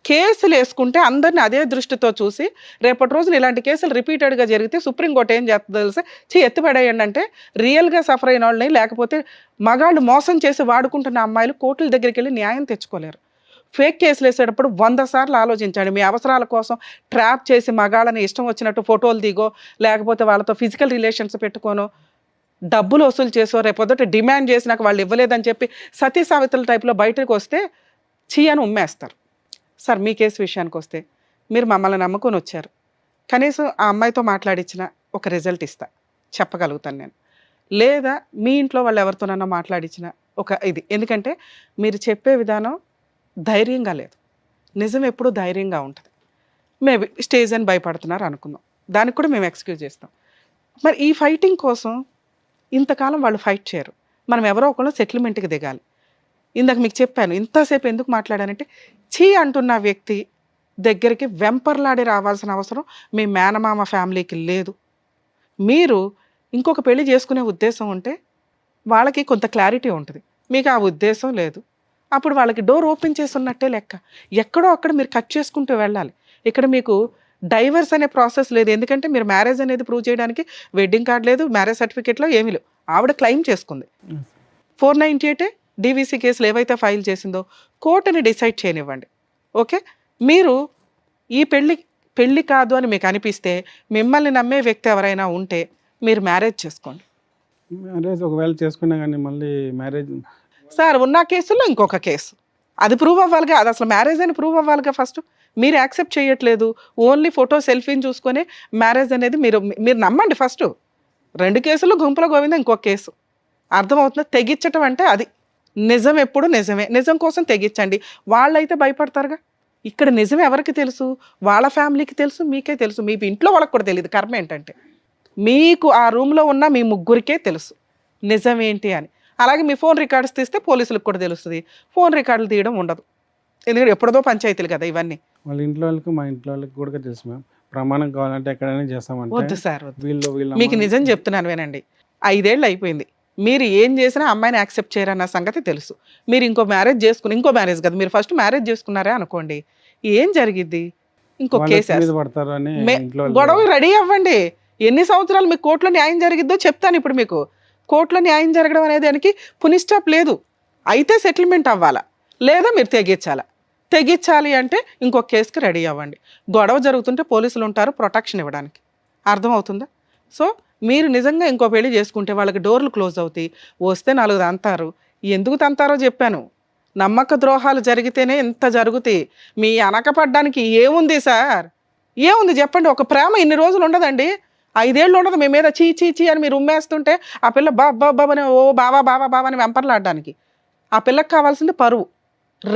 కేసులు వేసుకుంటే అందరిని అదే దృష్టితో చూసి రేపటి రోజున ఇలాంటి కేసులు రిపీటెడ్గా జరిగితే సుప్రీంకోర్టు ఏం చేస్తుందో తెలిసి ఎత్తిపడేయండి అంటే, రియల్గా సఫర్ అయిన వాళ్ళని, లేకపోతే మగాళ్ళు మోసం చేసి వాడుకుంటున్న అమ్మాయిలు కోర్టుల దగ్గరికి వెళ్ళి న్యాయం తెచ్చుకోలేరు. ఫేక్ కేసులు వేసేటప్పుడు 100 సార్లు ఆలోచించండి. మీ అవసరాల కోసం ట్రాప్ చేసి మగాళ్ళని ఇష్టం వచ్చినట్టు ఫోటోలు దిగో, లేకపోతే వాళ్ళతో ఫిజికల్ రిలేషన్స్ పెట్టుకోనో, డబ్బులు వసూలు చేసో, రేపొద్దుట డిమాండ్ చేసినాక వాళ్ళు ఇవ్వలేదని చెప్పి సతీ సావిత్రుల టైప్లో బయటకు వస్తే చీ అని ఉమ్మేస్తారు. సార్ మీ కేసు విషయానికి వస్తే మీరు మమ్మల్ని నమ్ముకొని వచ్చారు, కనీసం ఆ అమ్మాయితో మాట్లాడించిన ఒక రిజల్ట్ ఇస్తా చెప్పగలుగుతాను నేను, లేదా మీ ఇంట్లో వాళ్ళు ఎవరితోనన్నా మాట్లాడించిన ఒక ఇది. ఎందుకంటే మీరు చెప్పే విధానం ధైర్యంగా లేదు. నిజం ఎప్పుడూ ధైర్యంగా ఉంటుంది. మేబీ స్టేజ్ అని భయపడుతున్నారు అనుకుందాం, దానికి కూడా మేము ఎక్స్క్యూజ్ చేస్తాం. మరి ఈ ఫైటింగ్ కోసం ఇంతకాలం వాళ్ళు ఫైట్ చేయరు, మనం ఎవరో ఒకళ్ళు సెటిల్మెంట్కి దిగాలి. ఇందాక మీకు చెప్పాను, ఇంతసేపు ఎందుకు మాట్లాడానంటే చీ అంటున్న వ్యక్తి దగ్గరికి వెంపర్లాడి రావాల్సిన అవసరం మీ మేనమామ ఫ్యామిలీకి లేదు. మీరు ఇంకొక పెళ్లి చేసుకునే ఉద్దేశం ఉంటే వాళ్ళకి కొంత క్లారిటీ ఉంటుంది, మీకు ఆ ఉద్దేశం లేదు, అప్పుడు వాళ్ళకి డోర్ ఓపెన్ చేసి ఉన్నట్టే లెక్క. ఎక్కడో అక్కడ మీరు కట్ చేసుకుంటూ వెళ్ళాలి. ఇక్కడ మీకు డైవర్స్ అనే ప్రాసెస్ లేదు, ఎందుకంటే మీరు మ్యారేజ్ అనేది ప్రూవ్ చేయడానికి వెడ్డింగ్ కార్డ్ లేదు, మ్యారేజ్ సర్టిఫికేట్లో ఏమీ లేవు. ఆవిడ క్లెయిమ్ చేసుకుంది. 498 డీవీసీ కేసులు ఏవైతే ఫైల్ చేసిందో కోర్టుని డిసైడ్ చేయనివ్వండి. ఓకే, మీరు ఈ పెళ్ళి కాదు అని మీకు అనిపిస్తే, మిమ్మల్ని నమ్మే వ్యక్తి ఎవరైనా ఉంటే మీరు మ్యారేజ్ చేసుకోండి.
మ్యారేజ్ ఒకవేళ చేసుకున్నా కానీ మళ్ళీ మ్యారేజ్
సార్ ఉన్న కేసుల్లో ఇంకొక కేసు అది ప్రూవ్ అవ్వాలిగా, అది అసలు మ్యారేజ్ అని ప్రూవ్ అవ్వాలిగా. ఫస్ట్ మీరు యాక్సెప్ట్ చేయట్లేదు, ఓన్లీ ఫోటో సెల్ఫీని చూసుకొని మ్యారేజ్ అనేది మీరు నమ్మండి. ఫస్ట్ 2 కేసులు గుంపుల గోవింద, ఇంకొక కేసు. అర్థమవుతుందా? తెగించటం అంటే అది. నిజం ఎప్పుడు నిజమే, నిజం కోసం తెగించండి. వాళ్ళైతే భయపడతారుగా. ఇక్కడ నిజం ఎవరికి తెలుసు? వాళ్ళ ఫ్యామిలీకి తెలుసు, మీకే తెలుసు, మీ ఇంట్లో వాళ్ళకి కూడా తెలియదు. కర్మ ఏంటంటే మీకు ఆ రూమ్లో ఉన్న మీ ముగ్గురికే తెలుసు నిజం ఏంటి అని. అలాగే మీ ఫోన్ రికార్డ్స్ తీస్తే పోలీసులకు కూడా తెలుస్తుంది. ఫోన్ రికార్డులు తీయడం ఉండదు, ఎందుకంటే ఎప్పుడో పంచాయతీలు కదా ఇవన్నీ.
వాళ్ళ ఇంట్లో వాళ్ళకి మా ఇంట్లో వాళ్ళకి కూడా తెలుసు మ్యామ్. ప్రమాణం కావాలంటే ఎక్కడైనా చేస్తామంటే
వద్దు సార్, వద్దు.
వీళ్ళు
మీకు నిజం చెప్తున్నాను వినండి, 5 ఏళ్ళు అయిపోయింది. మీరు ఏం చేసినా అమ్మాయిని యాక్సెప్ట్ చేయరన్న సంగతి తెలుసు. మీరు ఇంకో మ్యారేజ్ చేసుకుని, ఇంకో మ్యారేజ్ కదా, మీరు ఫస్ట్ మ్యారేజ్ చేసుకున్నారే అనుకోండి, ఏం జరిగిద్ది? ఇంకో కేసు
పడతారు అని ఇంట్లో
గొడవ రెడీ అవ్వండి. ఎన్ని సంవత్సరాలు మీకు కోర్టులో న్యాయం జరిగిద్దో చెప్తాను ఇప్పుడు. మీకు కోర్టులో న్యాయం జరగడం అనేది దానికి పునిస్టాప్ లేదు. అయితే సెటిల్మెంట్ అవ్వాలా, లేదా మీరు తెగించాలి అంటే ఇంకొక కేసుకి రెడీ అవ్వండి. గొడవ జరుగుతుంటే పోలీసులు ఉంటారు ప్రొటెక్షన్ ఇవ్వడానికి. అర్థమవుతుందా? సో మీరు నిజంగా ఇంకో పెళ్లి చేసుకుంటే వాళ్ళకి డోర్లు క్లోజ్ అవుతాయి, వస్తే 4 తంతారు. ఎందుకు తంతారో చెప్పాను. నమ్మక ద్రోహాలు జరిగితేనే ఇంత జరుగుతాయి. మీ అనకపడ్డానికి ఏముంది సార్? ఏముంది చెప్పండి? ఒక ప్రేమ ఇన్ని రోజులు ఉండదండి, 5 ఏళ్ళు ఉండదు. మీ మీద చీ చీ చీ అని మీరు ఉమ్మేస్తుంటే ఆ పిల్ల బాబాని ఓ బావా అని వెంపర్లాడడానికి. ఆ పిల్లకి కావాల్సింది పరువు,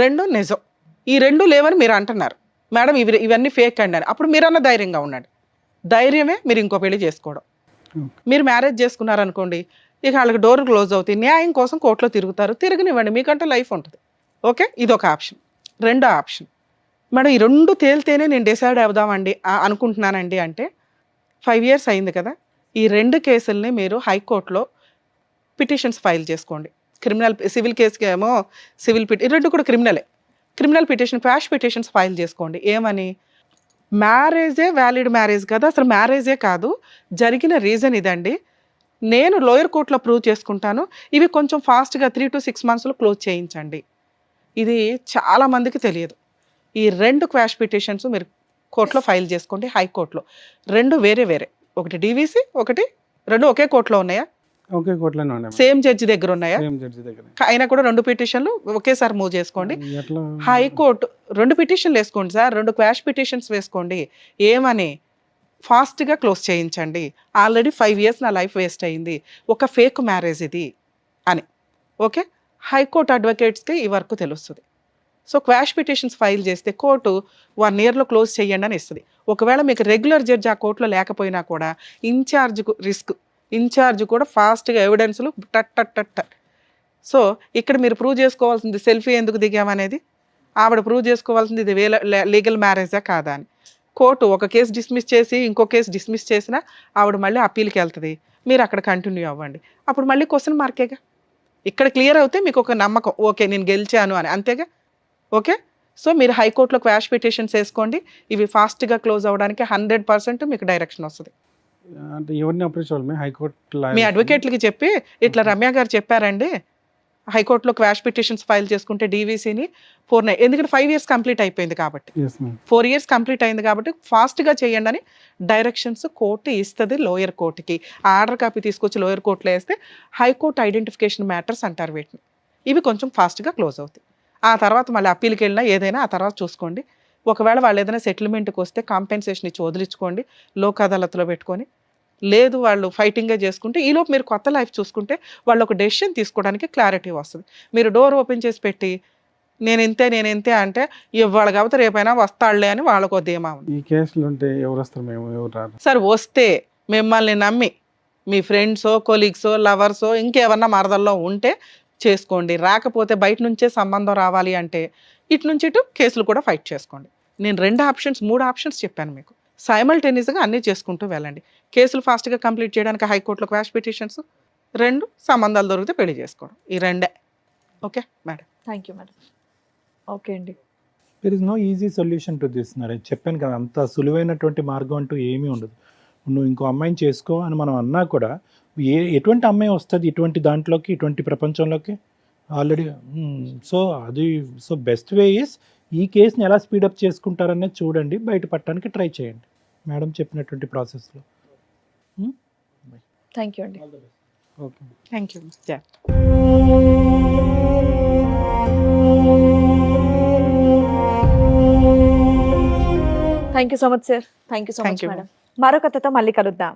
2 నిజం. ఈ 2 లేవని మీరు అంటున్నారు మేడం, ఇవన్నీ ఫేక్ అండి అని. అప్పుడు మీరన్న ధైర్యంగా ఉండండి. ధైర్యమే మీరు ఇంకో పెళ్లి చేసుకోవడం. మీరు మ్యారేజ్ చేసుకున్నారనుకోండి, ఇక వాళ్ళకి డోర్ క్లోజ్ అవుతాయి. న్యాయం కోసం కోర్టులో తిరుగుతారు, తిరగనివ్వండి, మీకంటే లైఫ్ ఉంటుంది. ఓకే, ఇదొక ఆప్షన్. 2వ ఆప్షన్, మేడం ఈ 2 తేలితేనే నేను డిసైడ్ అవుదామండి అనుకుంటున్నానండి అంటే, 5 ఇయర్స్ అయింది కదా, ఈ 2 కేసుల్ని మీరు హైకోర్టులో పిటిషన్స్ ఫైల్ చేసుకోండి. సివిల్ కేసుకి ఏమో సివిల్ 2 కూడా criminal petition, quash petitions file చేసుకోండి. ఏమని? మ్యారేజే వ్యాలిడ్ మ్యారేజ్ కదా, అసలు మ్యారేజే కాదు, జరిగిన రీజన్ ఇదండి, నేను లోయర్ కోర్టులో ప్రూవ్ చేసుకుంటాను, ఇవి కొంచెం ఫాస్ట్గా 3 to 6 monthsలో క్లోజ్ చేయించండి. ఇది చాలామందికి తెలియదు. ఈ 2 క్వాష్ పిటిషన్స్ మీరు కోర్టులో ఫైల్ చేసుకోండి, హైకోర్టులో. 2 వేరే, ఒకటి డీవీసీ, ఒకటి 2 ఒకే కోర్టులో ఉన్నాయా?
ఒకే కోర్టులోనే ఉన్నాయి.
సేమ్ జడ్జి దగ్గర ఉన్నాయా?
సేమ్ జడ్జి దగ్గర.
అయినా కూడా 2 పిటిషన్లు ఒకేసారి మూవ్ చేసుకోండి.
ఎట్లా?
హైకోర్టు 2 పిటిషన్లు వేసుకోండి సార్, 2 క్వాష్ పిటిషన్స్ వేసుకోండి. ఏమని? ఫాస్ట్గా క్లోజ్ చేయించండి, ఆల్రెడీ 5 years నా లైఫ్ వేస్ట్ అయింది, ఒక ఫేక్ మ్యారేజ్ ఇది అని. ఓకే, హైకోర్టు అడ్వకేట్స్కి ఈ వర్క్ తెలుస్తుంది. సో క్వాష్ పిటిషన్స్ ఫైల్ చేస్తే కోర్టు 1 yearలో క్లోజ్ చేయండి అని ఇస్తుంది. ఒకవేళ మీకు రెగ్యులర్ జడ్జి ఆ కోర్టులో లేకపోయినా కూడా ఇన్ఛార్జ్ కూడా ఫాస్ట్గా ఎవిడెన్స్లు టట్. సో ఇక్కడ మీరు ప్రూవ్ చేసుకోవాల్సింది సెల్ఫీ ఎందుకు దిగామనేది, ఆవిడ ప్రూవ్ చేసుకోవాల్సింది ఇది లీగల్ మ్యారేజా కాదా అని. కోర్టు ఒక కేసు డిస్మిస్ చేసి ఇంకో కేసు డిస్మిస్ చేసినా ఆవిడ మళ్ళీ అప్పీల్కి వెళ్తుంది, మీరు అక్కడ కంటిన్యూ అవ్వండి. అప్పుడు మళ్ళీ క్వశ్చన్ మార్కేగా. ఇక్కడ క్లియర్ అవుతే మీకు ఒక నమ్మకం, ఓకే నేను గెలిచాను అని, అంతేగా. ఓకే, సో మీరు హైకోర్టులో క్వాష్ పిటిషన్స్ వేసుకోండి, ఇవి ఫాస్ట్గా క్లోజ్ అవ్వడానికి 100% మీకు డైరెక్షన్ వస్తుంది.
అంటే ఎవరిని అప్రోచ్ అవ్వాలి? హైకోర్టు
మీ అడ్వకేట్లకి చెప్పి ఇట్లా రమ్య గారు చెప్పారండి, హైకోర్టులో క్వాష్ పిటిషన్స్ ఫైల్ చేసుకుంటే డీవీసీని 4 ఎందుకంటే 5 years కంప్లీట్ అయిపోయింది కాబట్టి, 4 years కంప్లీట్ అయింది కాబట్టి ఫాస్ట్గా చేయండి అని డైరెక్షన్స్ కోర్టు ఇస్తుంది లోయర్ కోర్టుకి. ఆ ఆర్డర్ కాపీ తీసుకొచ్చి లోయర్ కోర్టులో వేస్తే హైకోర్టు ఐడెంటిఫికేషన్ మ్యాటర్స్ అంటారు వీటిని. ఇవి కొంచెం ఫాస్ట్గా క్లోజ్ అవుతాయి. ఆ తర్వాత మళ్ళీ అప్పీల్కి వెళ్ళినా ఏదైనా ఆ తర్వాత చూసుకోండి. ఒకవేళ వాళ్ళు ఏదైనా సెటిల్మెంట్కి వస్తే కాంపెన్సేషన్ ఇచ్చి వదిలించుకోండి, లోక్ అదాలత్లో పెట్టుకొని. లేదు వాళ్ళు ఫైటింగ్గా చేసుకుంటే, ఈలోపు మీరు కొత్త లైఫ్ చూసుకుంటే వాళ్ళు ఒక డెసిషన్ తీసుకోవడానికి క్లారిటీ వస్తుంది. మీరు డోర్ ఓపెన్ చేసి పెట్టి నేను ఇంతే అంటే ఇవాళ కాబట్టి రేపైనా వస్తాడులే అని వాళ్ళకు ధీమా ఉంది.
ఈ కేసులు ఉంటే ఎవరు వస్తారు? మేము ఎవరు రారు
సార్. వస్తే మిమ్మల్ని నమ్మి మీ ఫ్రెండ్సో, కొలీగ్సో, లవర్సో, ఇంకేమన్నా మరదల్లో ఉంటే చేసుకోండి. రాకపోతే బయట నుంచే సంబంధం రావాలి అంటే ఇటు నుంచి ఇటు కేసులు కూడా ఫైట్ చేసుకోండి. నేను 2 ఆప్షన్స్ 3 ఆప్షన్స్ చెప్పాను మీకు. సైమల్టేనియస్గా అన్నీ చేసుకుంటూ వెళ్ళండి. కేసులు ఫాస్ట్గా కంప్లీట్ చేయడానికి హైకోర్టులో క్వాష్ పిటిషన్స్, 2 సంబంధాలు దొరికితే పెళ్లి చేసుకోవడం, ఈ 2. Okay madam.
Thank you madam. Okay అండి.
There is no easy solution to this. నేను చెప్పాను కదా, అంత సులువైనటువంటి మార్గం అంటూ ఏమీ ఉండదు. నువ్వు ఇంకో అమ్మాయిని చేసుకో అని మనం అన్నా కూడా ఎటువంటి అమ్మాయి వస్తుంది ఇటువంటి దాంట్లోకి, ఇటువంటి ప్రపంచంలోకి already. So best way is ఈ కేసుని ఎలా స్పీడప్ చేసుకుంటారనేది చూడండి, బయటపడటానికి ట్రై చేయండి మేడం చెప్పినటువంటి ప్రాసెస్లో.
థ్యాంక్ యూ అండి.
Okay.
Thank you.
Thank you so much sir. Thank you so
Thank
much
you.
Madam. మరో కథతో మళ్ళీ కలుద్దాం.